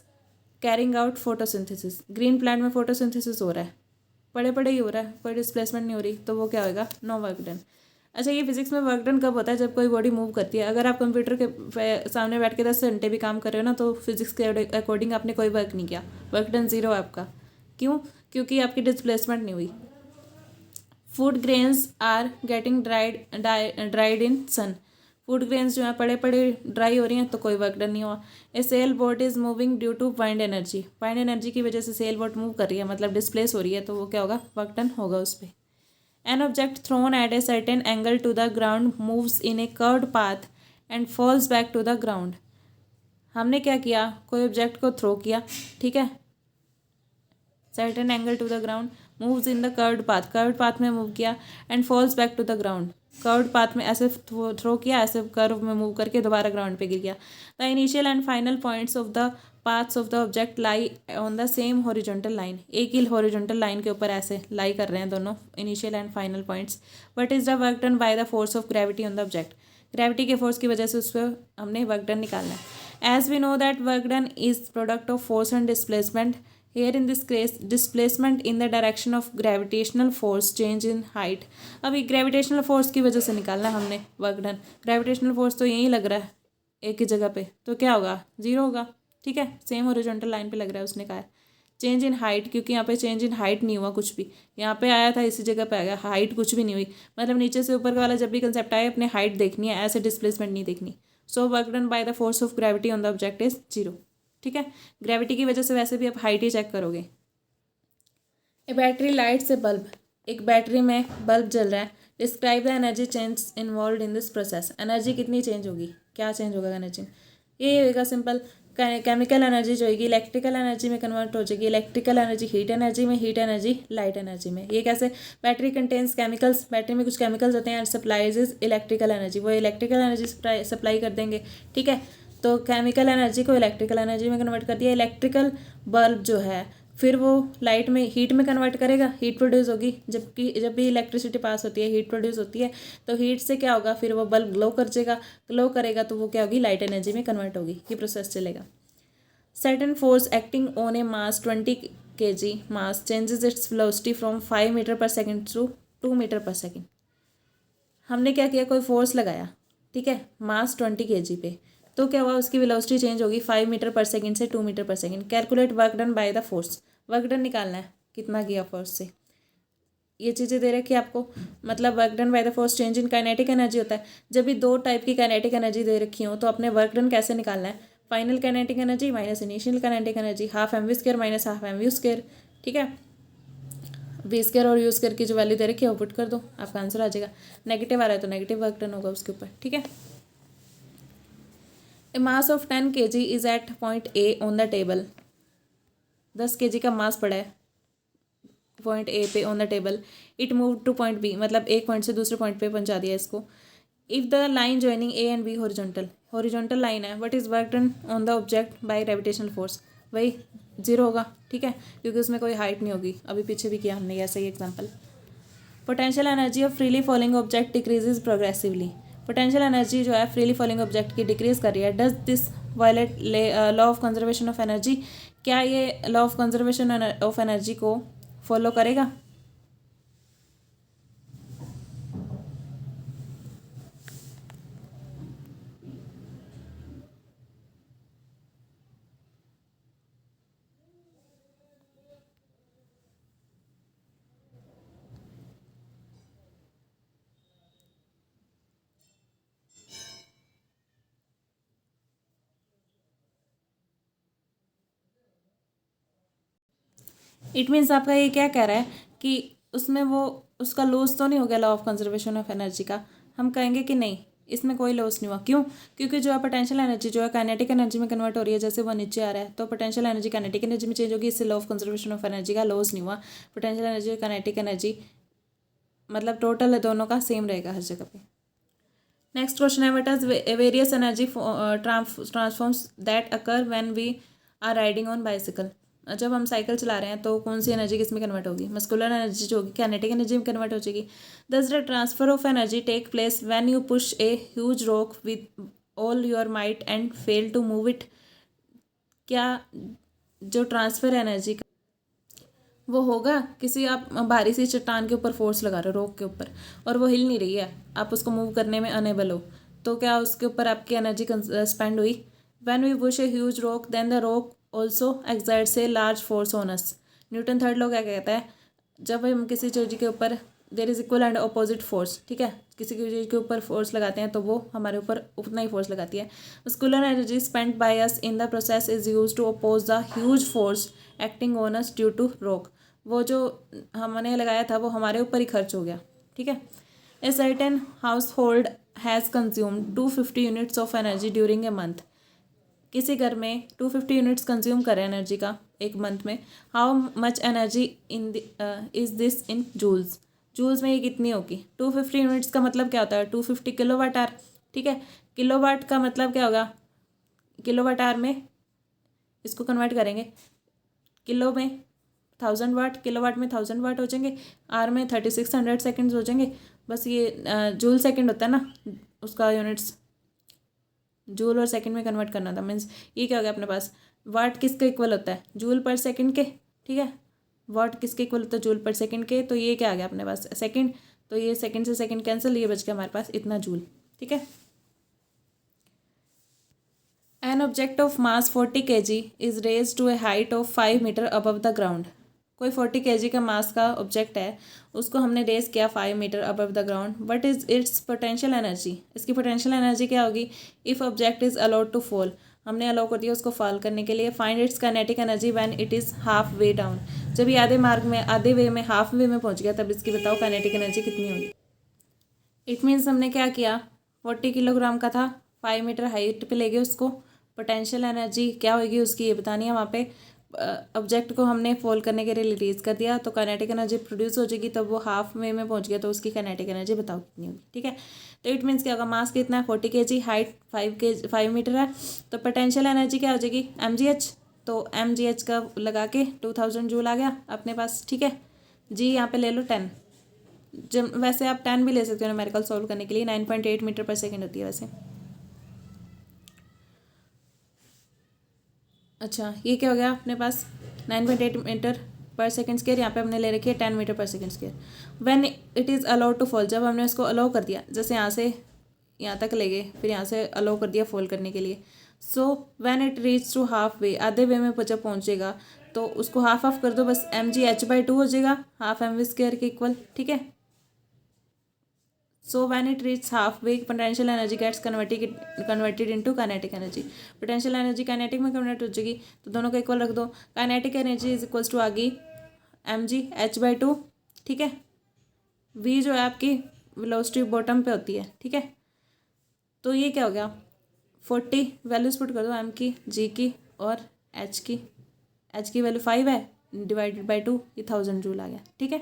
carrying out photosynthesis, green plant में फोटोसिंथेसिस हो रहा है, पड़े पड़े ही हो रहा है, कोई डिस्प्लेसमेंट नहीं हो रही, तो वो क्या होएगा, नो वर्क डन। अच्छा, ये फिजिक्स में वर्क डन कब होता है, जब कोई बॉडी मूव करती है। अगर आप कंप्यूटर के सामने बैठ के 10 घंटे भी काम कर रहे हो ना, तो फिजिक्स के अकॉर्डिंग आपने कोई वर्क नहीं किया, वर्क डन 0 है आपका। क्यों, क्योंकि आपकी डिस्प्लेसमेंट नहीं हुई। Food grains are getting dried in sun, food grains जो है पड़े पड़े ड्राई हो रही हैं, तो कोई वर्क डन नहीं हुआ। A sail boat is moving due to wind energy, wind energy की वजह से सेल बोट मूव कर रही है, मतलब डिस्प्लेस हो रही है, तो वो क्या होगा, वर्क डन होगा उस पर। An object thrown at a certain angle to the ground moves in a curved path and falls back to the ground. हमने क्या किया, कोई ऑब्जेक्ट को थ्रो किया, ठीक है, certain angle to the ground, moves in the curved path में move किया, and falls back to the ground, curved path में ऐसे थ्रो किया, ऐसे कर्व में मूव करके दोबारा ग्राउंड पे गिर गया। The initial and final points of the paths of the object lie on the same horizontal line, एक ही हॉरिजॉन्टल लाइन के ऊपर ऐसे लाई कर रहे हैं दोनों initial and final points. What is the work done by the force of gravity on the object, gravity के force की वजह से उस पर हमने वर्क डन निकालना है। As we know that work done is product of force and displacement, here in this case displacement in the direction of gravitational force change in height। अभी ग्रेविटेशनल फोर्स की वजह से निकालना है हमने वर्क डन, ग्रेविटेशनल फोर्स तो यहीं लग रहा है एक ही जगह पे, तो क्या होगा, 0 होगा, ठीक है, सेम हॉरिजॉन्टल लाइन पे लग रहा है। उसने कहा है चेंज इन हाइट, क्योंकि यहाँ पे चेंज इन हाइट नहीं हुआ कुछ भी, यहाँ पे आया था इसी जगह पे आ गया, हाइट कुछ भी नहीं हुई, मतलब नीचे से ऊपर वाला जब भी कंसेप्ट आए अपने हाइट देखनी है, ऐसे डिस्प्लेसमेंट नहीं देखनी। So work done by the force of gravity on the object is 0, ठीक है। ग्रेविटी की वजह से वैसे भी आप हाइट ही चेक करोगे। ए बैटरी लाइट्स ए बल्ब, एक बैटरी में बल्ब जल रहा है। Describe the energy change involve in this process, energy कितनी चेंज होगी, क्या चेंज होगा एनर्जी, ये होगा सिंपल, केमिकल एनर्जी जो होगी इलेक्ट्रिकल एनर्जी में कन्वर्ट हो जाएगी, इलेक्ट्रिकल एनर्जी हीट एनर्जी में, हीट एनर्जी लाइट एनर्जी में। ये कैसे, बैटरी कंटेन्स केमिकल्स, बैटरी में कुछ केमिकल्स होते हैं, and supplies is electrical energy, वो इलेक्ट्रिकल एनर्जी सप्लाई कर देंगे, ठीक है। तो केमिकल एनर्जी को इलेक्ट्रिकल एनर्जी में कन्वर्ट कर दिया। इलेक्ट्रिकल बल्ब जो है फिर वो लाइट में हीट में कन्वर्ट करेगा, हीट प्रोड्यूस होगी, जबकि जब भी इलेक्ट्रिसिटी पास होती है हीट प्रोड्यूस होती है, तो हीट से क्या होगा, फिर वो बल्ब ग्लो कर जाएगा, ग्लो करेगा तो वो क्या होगी, लाइट एनर्जी में कन्वर्ट होगी। ये प्रोसेस चलेगा। Certain force acting on a mass 20 kg mass changes its velocity from 5 metre per second to 2 metre per second. हमने क्या किया, कोई फोर्स लगाया, ठीक है, मास 20 kg पे, तो क्या हुआ, उसकी वेलोसिटी चेंज होगी 5 मीटर पर सेकेंड से 2 metre per second. Calculate work done by the force, work done निकालना है कितना किया फोर्स से। ये चीज़ें दे रखी है आपको, मतलब work done by the force change in kinetic energy होता है। जब भी दो टाइप की काइनेटिक एनर्जी दे रखी हो तो अपने वर्क डन कैसे निकालना है, final kinetic energy minus initial kinetic energy, half M we square minus half M we square, ठीक है। वी स्क्वायर और यू स्क्वायर की जो वैल्यू दे रखी है वो पुट कर दो, आपका आंसर आ जाएगा। नेगेटिव आ रहा है तो नेगेटिव वर्क डन होगा उसके ऊपर, ठीक है। A mass of 10 kg is at point A on the table, 10 kg का मास पड़ा है पॉइंट ए पे on the table, it move to point B, मतलब एक पॉइंट से दूसरे पॉइंट पे पहुंचा दिया इसको। If the line joining A and B horizontal line है, what is work done on the object by gravitational force, वही 0 होगा, ठीक है, क्योंकि उसमें कोई हाइट नहीं होगी। अभी पीछे भी किया हमने ऐसा ही example. Potential energy of freely falling object decreases progressively, potential energy जो है फ्रीली फॉलिंग ऑब्जेक्ट की डिक्रीज कर रही है। Does this violate law of conservation of energy, क्या ये law of conservation of energy को फॉलो करेगा? इट मीन्स आपका ये क्या कह रहा है कि उसमें वो उसका लॉस तो नहीं हो गया law of conservation of energy का। हम कहेंगे कि नहीं, इसमें कोई लॉस नहीं हुआ। क्यों? क्योंकि जो है पोटेंशियल एनर्जी जो है काइनेटिक एनर्जी में कन्वर्ट हो रही है, जैसे वो नीचे आ रहा है तो पोटेंशियल एनर्जी काइनेटिक एनर्जी में चेंज होगी, इससे law of conservation of energy का लॉस नहीं हुआ। पोटेंशियल एनर्जी और काइनेटिक एनर्जी मतलब टोटल है दोनों का सेम रहेगा हर जगह पे। नेक्स्ट क्वेश्चन है, what is various energy transforms that occur when we are riding on bicycle, जब हम साइकिल चला रहे हैं तो कौन सी एनर्जी किस में कन्वर्ट होगी? मस्कुलर एनर्जी जो होगी काइनेटिक एनर्जी में कन्वर्ट हो जाएगी। Does the transfer of energy take place when you push a huge rock with all your might and fail to move it, क्या जो ट्रांसफर एनर्जी का वो होगा, किसी आप भारी सी चट्टान के ऊपर फोर्स लगा रहे हो रॉक के ऊपर और वो हिल नहीं रही है, आप उसको मूव करने में अनेबल हो, तो क्या उसके ऊपर आपकी एनर्जी स्पेंड हुई? When we push a huge rock then the rock also exerts a large force on us. Newton third law क्या कहता है, जब हम किसी चीज़ के ऊपर there is equal and opposite force, ठीक है, किसी चीज़ के ऊपर फोर्स लगाते हैं तो वो हमारे ऊपर उतना ही फोर्स लगाती है। Muscular energy spent by us in the process is use to oppose the huge force acting on us due to rock, वो जो हमने लगाया था वो हमारे ऊपर ही खर्च हो गया, ठीक है। A certain house hold has consume 250 units of energy during a month, किसी घर में 250 यूनिट्स कंज्यूम करें एनर्जी का एक मंथ में। How much energy in is this in joules, joules में ये कितनी होगी? 250 यूनिट्स का मतलब क्या होता है? 250 किलोवाट आवर, ठीक है। किलोवाट का मतलब क्या होगा? किलोवाट आवर में इसको कन्वर्ट करेंगे, किलो में 1000 वाट, किलोवाट में 1000 वाट हो जाएंगे, आर में 3600 सेकेंड्स हो जाएंगे। बस ये जूल सेकेंड होता है ना उसका यूनिट्स, जूल और सेकंड में कन्वर्ट करना था। मीन्स ये क्या हो गया अपने पास, वाट किसके इक्वल होता है? जूल पर सेकंड के, ठीक है। वाट किसके इक्वल होता है? जूल पर सेकंड के, तो ये क्या आ गया अपने पास सेकंड, तो ये सेकंड से सेकंड कैंसिल, ये बच गया हमारे पास इतना जूल, ठीक है। An object of mass 40 kg is raise to a height of 5 metre above the ground, कोई 40 kg का मास का ऑब्जेक्ट है, उसको हमने रेज किया 5 metre above the ground. What is its potential energy, इसकी पोटेंशियल एनर्जी क्या होगी? If object is allowed to fall, हमने अलाउ कर दिया उसको फॉल करने के लिए। Find its kinetic energy when it is half way down, जब ये आधे मार्ग में, आधे वे में, हाफ वे में पहुंच गया तब इसकी बताओ काइनेटिक एनर्जी कितनी होगी। इट मीन्स हमने क्या किया, 40 किलोग्राम का था, 5 मीटर हाइट पे ले गए उसको, पोटेंशियल एनर्जी क्या होगी उसकी ये बतानी है। वहाँ पे ऑब्जेक्ट को हमने फॉल करने के लिए रिलीज कर दिया तो काइनेटिक एनर्जी प्रोड्यूस हो जाएगी, तब वो हाफ वे में पहुंच गया तो उसकी काइनेटिक एनर्जी बताओ कितनी होगी, ठीक है। तो इट मीन्स क्या होगा, मास कितना है 40 kg, हाइट 5 मीटर है, तो पोटेंशियल एनर्जी क्या हो जाएगी mgh, तो mgh का लगा के 2000 जूल आ गया अपने पास, ठीक है। जी यहाँ पे ले लो 10, जब वैसे आप 10 भी ले सकते हो न्यूमेरिकल सॉल्व करने के लिए, 9.8 मीटर पर सेकेंड होती है वैसे। अच्छा ये क्या हो गया अपने पास, 9.8 मीटर पर सेकेंड स्क्वायर, यहाँ पे हमने ले रखी है 10 metre per second square. When it is allowed to fall, जब हमने उसको अलाउ कर दिया, जैसे यहाँ से यहाँ तक ले गए, फिर यहाँ से अलाउ कर दिया फॉल करने के लिए। So when it reach to half way, आधे वे में जब पहुँचेगा तो उसको हाफ ऑफ कर दो, बस mgh/2 हो जाएगा, हाफ mv स्क्वायर के इक्वल, ठीक है। So when it reach half way, potential energy gets converted into kinetic energy. Potential energy kinetic में कन्वर्ट हो जाएगी, तो दोनों को इक्वल रख दो। Kinetic energy is equals to आ गई mgh/2, ठीक है। v जो है आपकी वेलोसिटी बॉटम पे होती है, ठीक है। तो ये क्या हो गया, 40 वैल्यूज पुट कर दो, m की, g की और h की। h की वैल्यू 5 है, डिवाइडेड बाई 2, ये 1000 जूल आ गया, ठीक है।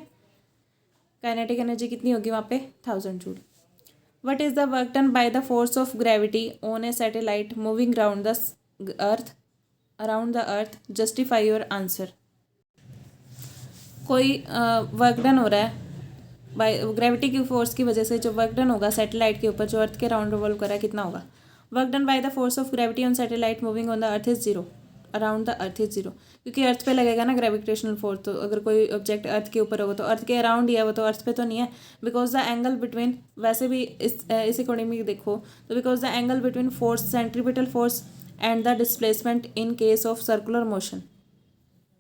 काइनेटिक एनर्जी कितनी होगी वहाँ पे, 1000 joule. What is the work done by the force of gravity on A satellite moving around the earth, justify your answer. कोई वर्क डन हो रहा है बाय ग्रेविटी की फोर्स की वजह से, जो वर्क डन होगा सैटेलाइट के ऊपर जो अर्थ के राउंड रिवॉल्व कर रहा है, कितना होगा। Work done by the force of gravity on satellite moving on the earth is zero, around the earth is zero, क्योंकि अर्थ पे लगेगा ना ग्रेविटेशनल फोर्स। तो अगर कोई ऑब्जेक्ट अर्थ के ऊपर होगा तो अर्थ के अराउंड ही है, वो तो अर्थ पे तो नहीं है। बिकॉज द एंगल बिटवीन, वैसे भी इस अकॉर्डिंग में देखो तो because the angle between force, centripetal force and the displacement in case of circular motion,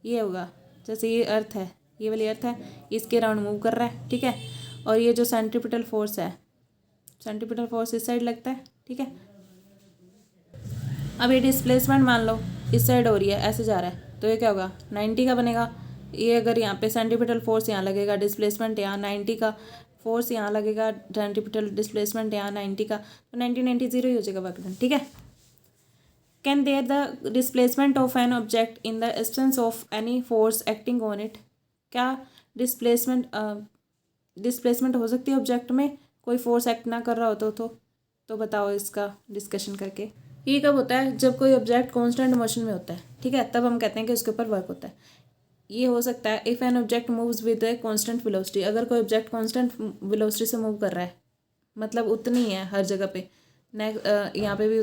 ये होगा। जैसे ये अर्थ है, ये वाली अर्थ है, इसके अराउंड मूव कर रहा है, ठीक है। और ये जो सेंट्रीपिटल फोर्स है, सेंट्रीपिटल फोर्स इस साइड लगता है, ठीक है। अब ये डिस्प्लेसमेंट मान लो इस साइड हो रही है, ऐसे जा रहा है, तो ये क्या होगा, 90 का बनेगा। ये अगर यहाँ पे सेंट्रीपिटल फोर्स यहाँ लगेगा, डिस्प्लेसमेंट यहाँ 90 का, फोर्स यहाँ लगेगा, सेंट्रीपिटल डिस्प्लेसमेंट यहाँ 90 का, तो 90 0 ही हो जाएगा वर्क डन, ठीक है। Can there the displacement of an object in the absence of any force acting on it, क्या डिस्प्लेसमेंट हो सकती है ऑब्जेक्ट में, कोई फोर्स एक्ट ना कर रहा हो तो बताओ इसका डिस्कशन करके। ये कब होता है, जब कोई ऑब्जेक्ट कांस्टेंट मोशन में होता है, ठीक है, तब हम कहते हैं कि उसके ऊपर वर्क होता है। ये हो सकता है if an object moves with a constant velocity, अगर कोई ऑब्जेक्ट कांस्टेंट वेलोसिटी से मूव कर रहा है, मतलब उतनी है हर जगह पे, यहाँ पे भी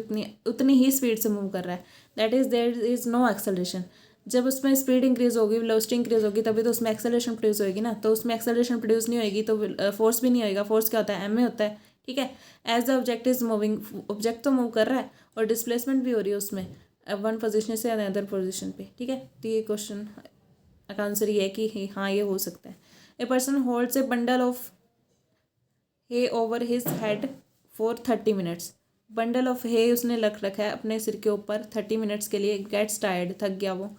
उतनी ही स्पीड से मूव कर रहा है, that is there is no acceleration. जब उसमें स्पीड इंक्रीज होगी, वेलोसिटी इंक्रीज होगी, तभी तो उसमें एक्सेलरेशन प्रोड्यूस होगी ना। तो उसमें एक्सेलरेशन प्रोड्यूस नहीं होगी तो फोर्स भी नहीं होएगा। फोर्स क्या होता है, m में होता है, ठीक है। As the object is moving, object तो मूव कर रहा है और डिस्प्लेसमेंट भी हो रही है उसमें, वन पोजीशन से अदर पोजीशन पे, ठीक है। तो ये क्वेश्चन का आंसर ये है कि हाँ ये हो सकता है। A person holds a bundle of hay over his head for 30 minutes, bundle of hay उसने रख रखा है अपने सिर के ऊपर 30 मिनट्स के लिए, गेट्स टायर्ड, थक गया वो।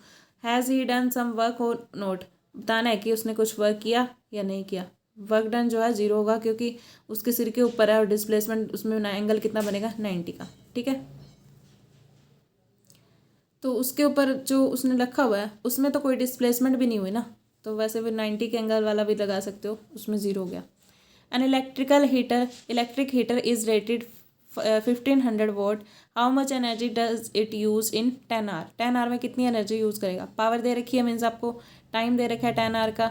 Has he done some work और नोट, बताना है कि उसने कुछ वर्क किया या नहीं किया। वर्क डन जो है जीरो होगा क्योंकि उसके सिर के ऊपर है और डिस्प्लेसमेंट उसमें एंगल कितना बनेगा, 90 का, ठीक है। तो उसके ऊपर जो उसने रखा हुआ है उसमें तो कोई डिस्प्लेसमेंट भी नहीं हुई ना, तो वैसे भी 90 के एंगल वाला भी लगा सकते हो, उसमें जीरो हो गया। An electric heater is rated 1500 watt, how much energy does it use in 10 hour, 10 hour में कितनी एनर्जी यूज़ करेगा। पावर दे रखी है, मीन्स आपको टाइम दे रखा है 10 आवर का,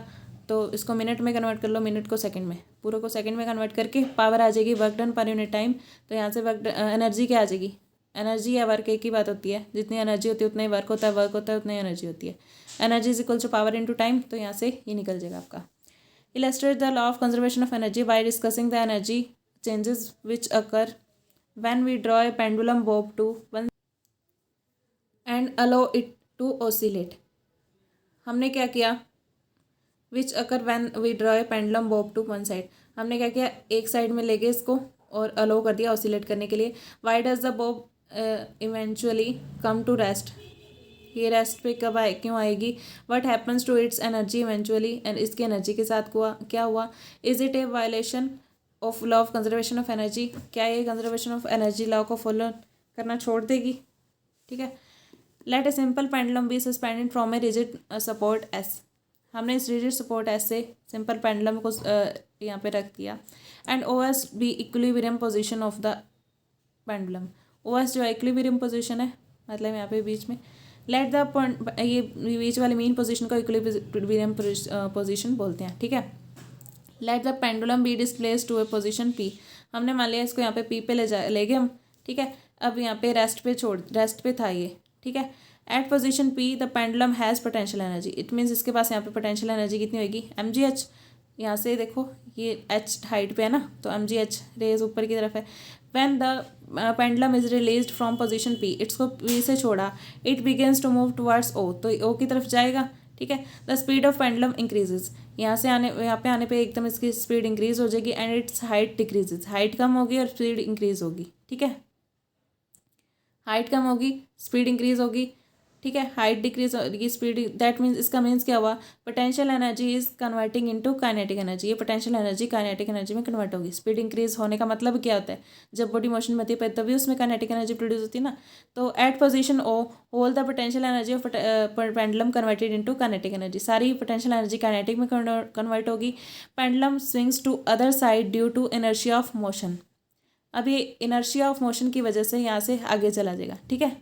तो इसको मिनट में कन्वर्ट कर लो, मिनट को सेकंड में, पूरे को सेकंड में कन्वर्ट करके पावर आ जाएगी work done per unit time. तो यहाँ से वर्क एनर्जी क्या आ जाएगी, एनर्जी या वर्क एक ही बात होती है, जितनी एनर्जी होती है उतना ही वर्क होता है, वर्क होता है उतनी एनर्जी होती है। Energy is equal to power into time, तो यहाँ से ये निकल जाएगा आपका। Illustrate the law of conservation of energy by discussing the energy changes which occur when we draw a pendulum bob to one and allow it to oscillate। हमने क्या किया, which occur when we draw a pendulum bob to one side, हमने क्या किया, एक side में ले गए इसको और अलो कर दिया ऑसिलेट करने के लिए। why does the bob eventually come to rest, ये रेस्ट पे कब आए, क्यों आएगी। what happens to its energy eventually, and इसकी एनर्जी के साथ क्या हुआ। is it a violation of law of conservation of energy, क्या ये कंजर्वेशन ऑफ एनर्जी लॉ को फॉलो करना छोड़ देगी, ठीक है। Let a simple pendulum be suspended from a rigid support S, हमने इस रिजिड सपोर्ट एस से सिंपल पेंडुलम को यहाँ पे रख दिया। And O S be equilibrium position of the pendulum, O S जो इक्विलिब्रियम पोजीशन है, मतलब यहाँ पे बीच में। लेट द पॉइंट, ये बीच वाली मेन पोजीशन को इक्विलिब्रियम पोजीशन बोलते हैं, ठीक है। Let the pendulum be displace to a position P, हमने मान लिया इसको यहाँ पे पी पे ले गए हम, ठीक है। अब यहाँ पे रेस्ट पे था ये, ठीक है। At position P the pendulum has potential energy, it means इसके पास यहाँ पे पोटेंशियल एनर्जी कितनी होगी, mgh। यहाँ से देखो ये h हाइट पे है ना, तो mgh रेज ऊपर की तरफ है। When the pendulum is released from position p, इसको p से छोड़ा, it begins to move towards o, तो o की तरफ जाएगा, ठीक है। The speed of pendulum increases, यहाँ से यहाँ पे आने पे एकदम इसकी स्पीड इंक्रीज हो जाएगी and its height decreases, height कम होगी और स्पीड इंक्रीज होगी, ठीक है। हाइट कम होगी, स्पीड इंक्रीज होगी, ठीक है। हाइट डिक्रीज होगी, स्पीड, दैट मीन्स इसका मीन्स क्या हुआ, potential energy is converting into kinetic energy, ये पोटेंशियल एनर्जी काइनेटिक एनर्जी में कन्वर्ट होगी। स्पीड इंक्रीज होने का मतलब क्या होता है, जब बॉडी मोशन में होती है तभी उसमें काइनेटिक एनर्जी प्रोड्यूस होती है ना। तो at position O whole the potential energy of pendulum converted into kinetic energy, सारी पोटेंशियल एनर्जी काइनेटिक में कन्वर्ट होगी। Pendulum swings to other side due to inertia of motion, अब ये इनर्शिया ऑफ मोशन की वजह से यहाँ से आगे चला जाएगा, ठीक है।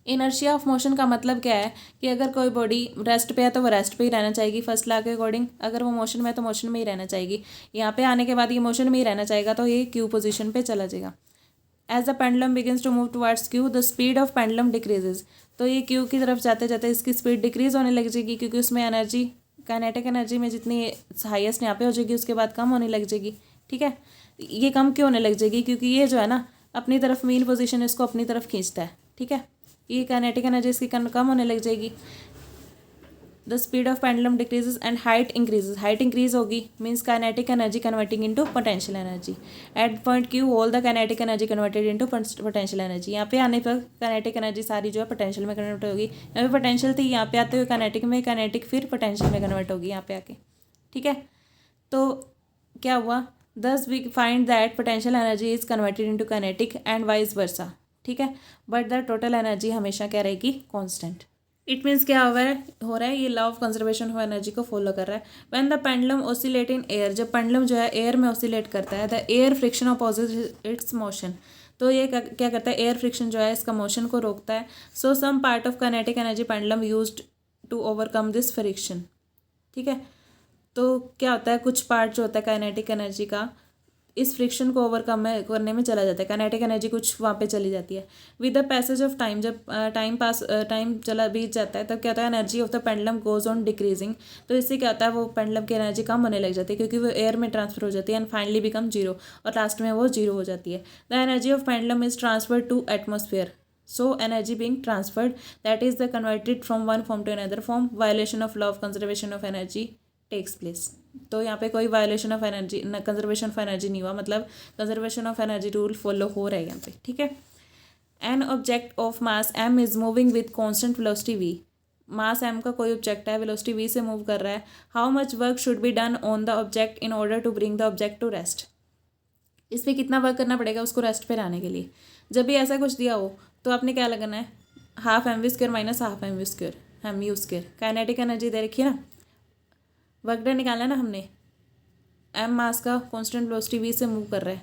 इनर्शिया ऑफ मोशन का मतलब क्या है कि अगर कोई बॉडी रेस्ट पे है तो वो रेस्ट पे ही रहना चाहेगी फर्स्ट लॉ के अकॉर्डिंग, अगर वो मोशन में है तो मोशन में ही रहना चाहेगी। यहाँ पे आने के बाद ये मोशन में ही रहना चाहेगा तो ये क्यू पोजीशन पे चला जाएगा। As the pendulum begins to move towards Q the speed of pendulum decreases, तो ये क्यू की तरफ जाते जाते इसकी स्पीड डिक्रीज होने लग जाएगी, क्योंकि उसमें एनर्जी काइनेटिक एनर्जी में जितनी हाईएस्ट यहाँ पे हो जाएगी उसके बाद कम होने लग जाएगी, ठीक है। ये कम क्यों होने लग जाएगी, क्योंकि ये जो है ना अपनी तरफ मीन पोजीशन इसको अपनी तरफ खींचता है, ठीक है। ये काइनेटिक एनर्जी इसकी कम होने लग जाएगी। The speed of pendulum decreases and height increases, height increase होगी means kinetic energy converting into potential energy. At point Q all the kinetic energy converted into potential energy, यहाँ पे आने पर काइनेटिक एनर्जी सारी जो है पोटेंशियल में convert होगी। यहाँ पे पोटेंशियल थी, यहाँ पे आते हुए काइनेटिक में, काइनेटिक फिर पोटेंशियल में कन्वर्ट होगी यहाँ पे आके, ठीक है। तो क्या हुआ, thus we find that potential energy is converted into kinetic and vice versa, ठीक है। बट द टोटल एनर्जी हमेशा क्या रहेगी, कांस्टेंट। इट मीन्स क्या हो रहा है ये law of conservation of energy को फॉलो कर रहा है। When the pendulum oscillate in air, जब पेंडुलम जो है एयर में ऑसिलेट करता है, the air friction opposite it's motion, तो ये क्या करता है, एयर फ्रिक्शन जो है इसका मोशन को रोकता है। So some part of kinetic energy pendulum used to overcome this friction, ठीक है। तो क्या होता है, कुछ पार्ट जो होता है काइनेटिक एनर्जी का इस फ्रिक्शन को ओवरकम करने में चला जाता है, काइनेटिक एनर्जी कुछ वहाँ पे चली जाती है। With the passage of time, जब टाइम चला बीत जाता है तब क्या होता है, energy of the pendulum goes on decreasing, तो इससे क्या होता है वो पेंडुलम की एनर्जी कम होने लग जाती है क्योंकि वो एयर में ट्रांसफर हो जाती है एंड फाइनली बिकम जीरो, और लास्ट में वो जीरो हो जाती है। The energy of pendulum is transferred to atmosphere, so energy being transferred that is the converted from one form to another form, violation of law of conservation of energy takes place. तो यहाँ पे कोई violation of energy, conservation of energy नहीं हुआ, मतलब conservation of energy rule follow हो रहा है यहाँ पे, ठीक है। An object of mass M is moving with constant velocity V, mass M का कोई ऑब्जेक्ट है, वेलोसिटी वी से मूव कर रहा है। How much work should be done on the object in order to bring the object to rest, इस पर कितना वर्क करना पड़ेगा उसको रेस्ट पे लाने के लिए। जब भी ऐसा कुछ दिया हो तो आपने क्या लगाना है, half M we square minus half M we square M U square, kinetic energy दे रखी है ना, वर्क डन निकालना है ना हमने। एम मास का कांस्टेंट वेलोसिटी वी से मूव कर रहा है,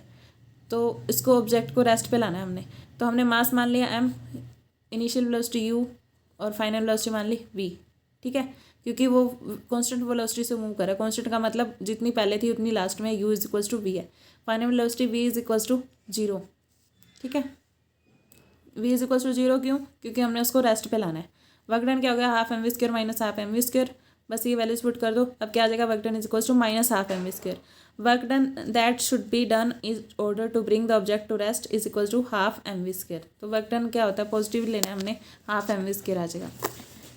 तो इसको ऑब्जेक्ट को रेस्ट पे लाना है हमने, तो हमने मास मान लिया एम, इनिशियल वेलोसिटी यू और फाइनल वेलोसिटी मान ली वी, ठीक है। क्योंकि वो कांस्टेंट वेलोसिटी से मूव कर रहा है, कांस्टेंट का मतलब जितनी पहले थी उतनी लास्ट में, U is equals to V है। Final velocity V is equals to zero, ठीक है। V is equals to zero क्यों, क्योंकि हमने उसको रेस्ट पे लाना है। वर्क डन क्या हो गया, half M we square minus half M we square, बस ये वैल्यूज पुट कर दो। अब क्या आ जाएगा, work done is equals to minus half M we square, work done that should be done is order to bring the object to rest is equals to half M we square. तो work done क्या होता है, positive लेना है हमने, half M we square आ जाएगा।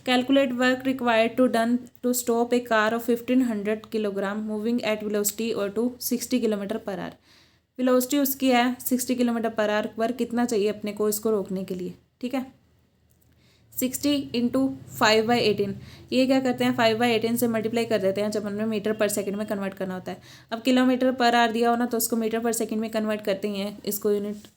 Calculate work required to done to stop a car of 1500 kilogram moving at velocity और to 60 kilometre per hour, velocity उसकी है 60 किलोमीटर पर आवर, वर्क कितना चाहिए अपने को इसको रोकने के लिए, ठीक है। 60 इंटू 5/18, ये क्या करते हैं 5/18 से मल्टीप्लाई कर देते हैं जब हमें मीटर पर सेकंड में कन्वर्ट करना होता है। अब किलोमीटर पर आवर दिया हो ना तो उसको मीटर पर सेकंड में कन्वर्ट करते हैं इसको यूनिट,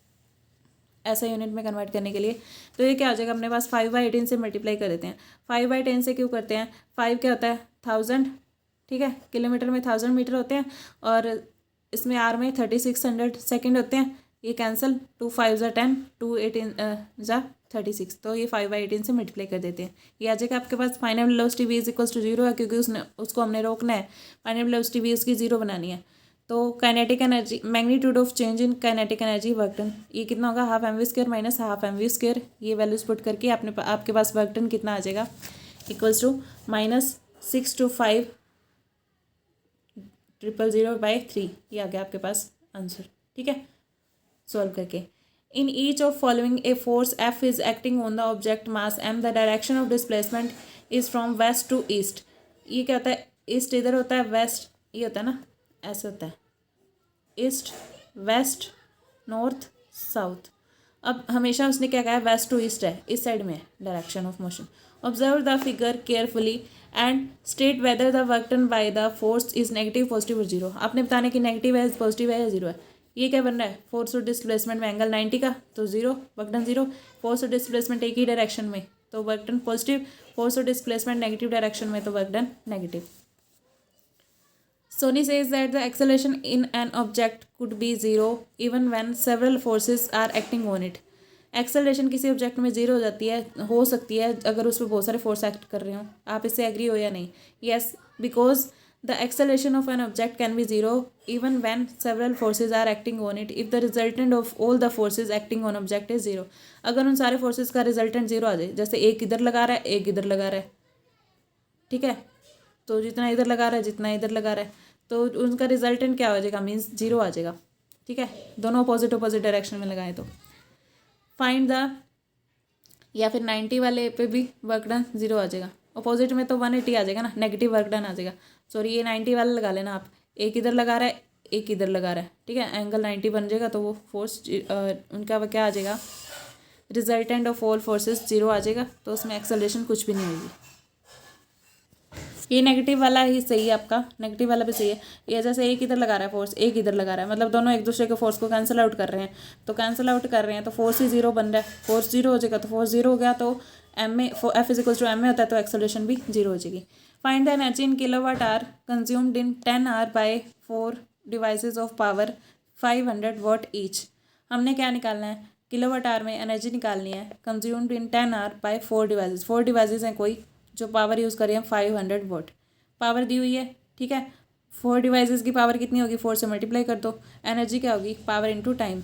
ऐसा यूनिट में कन्वर्ट करने के लिए। तो ये क्या हो जाएगा अपने पास 5/18 से मल्टीप्लाई कर देते हैं। 5/10 से क्यों करते हैं, 5 क्या होता है 1000, ठीक है, किलोमीटर में 1000 मीटर होते हैं और इसमें आर में 3600 सेकेंड होते हैं, ये कैंसिल, 2 5 ज़ा 10, 2 18 ज़ा 36, तो ये 5/18 से मल्टीप्लाई कर देते हैं। ये आ जाएगा आपके पास final velocity V is equals to zero है, क्योंकि उसको हमने रोकना है, फाइनल वेलोसिटी वी उसकी जीरो बनानी है। तो kinetic energy, magnitude of change in kinetic energy work done, ये कितना होगा, half M we square minus half M we square. ये वैल्यूज पुट करके आपके पास वर्क डन कितना आ जाएगा, इक्वल्स टू -625,000/3। ये आ गया आपके पास आंसर। ठीक है, सॉल्व करके। In each of following a force F is acting on the object mass M, the direction of displacement is from west to east. ये क्या होता है, ईस्ट इधर होता है, वेस्ट ये होता है ना, ऐसे होता है, ईस्ट वेस्ट नॉर्थ साउथ। अब हमेशा उसने क्या कहा है, वेस्ट टू ईस्ट है, इस साइड में है direction of motion. Observe the figure carefully and state whether the work done by the force is negative, positive और जीरो। आपने बताने की नेगेटिव है, पॉजिटिव है या जीरो है। ये क्या बन रहा है, फोर्स और डिस्प्लेसमेंट में एंगल 90 का, तो zero, work done zero. Force और डिस्प्लेसमेंट एक ही डायरेक्शन में, तो वर्क डन पॉजिटिव। फोर्स और डिस्प्लेसमेंट नेगेटिव डायरेक्शन में, तो work done negative. Sony says that the acceleration in an object could be zero even when several forces are acting on it. Acceleration किसी object में zero हो जाती है, हो सकती है अगर उस पर बहुत सारे फोर्स एक्ट कर रहे हो। आप इससे एग्री हो या नहीं? Yes, because the acceleration of an object can be zero even when several forces are acting on it if the resultant of all the forces acting on object is zero. अगर उन सारे forces का resultant zero आ जाए, जैसे एक इधर लगा रहा है, एक इधर लगा रहा है, ठीक है, तो जितना इधर लगा रहा है, जितना इधर लगा रहा है, तो उनका रिजल्टेंट क्या हो जाएगा, मीन्स जीरो आ जाएगा। ठीक है, दोनों अपोजिट डायरेक्शन में लगाएं तो फाइंड द, या फिर 90 वाले पे भी वर्क डन जीरो आ जाएगा। अपोजिट में तो 180 आ जाएगा ना, नेगेटिव वर्क डन आ जाएगा। सॉरी, ये 90 वाला लगा लेना आप, एक इधर लगा रहा है, एक इधर लगा रहा है, ठीक है, एंगल 90 बन जाएगा, तो वो फोर्स उनका क्या आ जाएगा, resultant of all forces zero आ जाएगा, तो उसमें एक्सेलरेशन कुछ भी नहीं होगी। ये नेगेटिव वाला ही सही है आपका, नेगेटिव वाला भी सही है। ये जैसे एक इधर लगा रहा है फोर्स, एक इधर लगा रहा है, मतलब दोनों एक दूसरे के फोर्स को कैंसिल आउट कर रहे हैं, तो कैंसिल आउट कर रहे हैं तो फोर्स ही जीरो बन रहा है। फोर्स जीरो हो जाएगा, तो फोर्स जीरो हो गया, तो एम में F is equals to M में होता है, तो एक्सेलरेशन भी जीरो हो जाएगी। Find the energy in kilowatt hour consumed in 10 hour by 4 devices of power 500 watt each. हमने क्या निकालना है, किलोवाट आवर में एनर्जी निकालनी है, consumed in 10 hour by 4 devices. 4 devices हैं कोई, जो पावर यूज़ करें हम 500 वाट पावर दी हुई है। ठीक है, 4 डिवाइसेस की पावर कितनी होगी, 4 से मल्टीप्लाई कर दो। एनर्जी क्या होगी, पावर इनटू टाइम,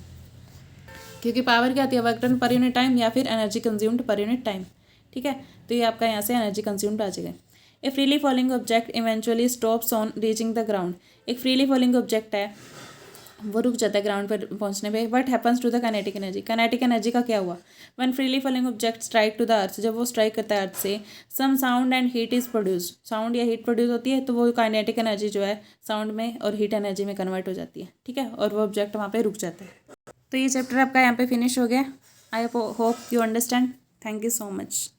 क्योंकि पावर क्या आती है, work done per unit time या फिर एनर्जी कंज्यूम्ड पर यूनिट टाइम। ठीक है, तो ये आपका यहाँ से एनर्जी कंज्यूम्ड आ जाएगा। A freely falling object eventually stops on reaching the ground. एक फ्रीली फॉलिंग ऑब्जेक्ट है, वो रुक जाता है ग्राउंड पर पहुंचने पे। What happens to the kinetic energy, kinetic energy का क्या हुआ, when freely falling object strike to the earth, जब वो स्ट्राइक करता है अर्थ से, some sound and heat is produce, sound या हीट प्रोड्यूस होती है, तो वो काइनेटिक एनर्जी जो है साउंड में और हीट एनर्जी में कन्वर्ट हो जाती है। ठीक है, और वो ऑब्जेक्ट वहाँ पे रुक जाता है। तो ये चैप्टर आपका यहाँ पे फिनिश हो गया। I hope you understand. Thank you so much.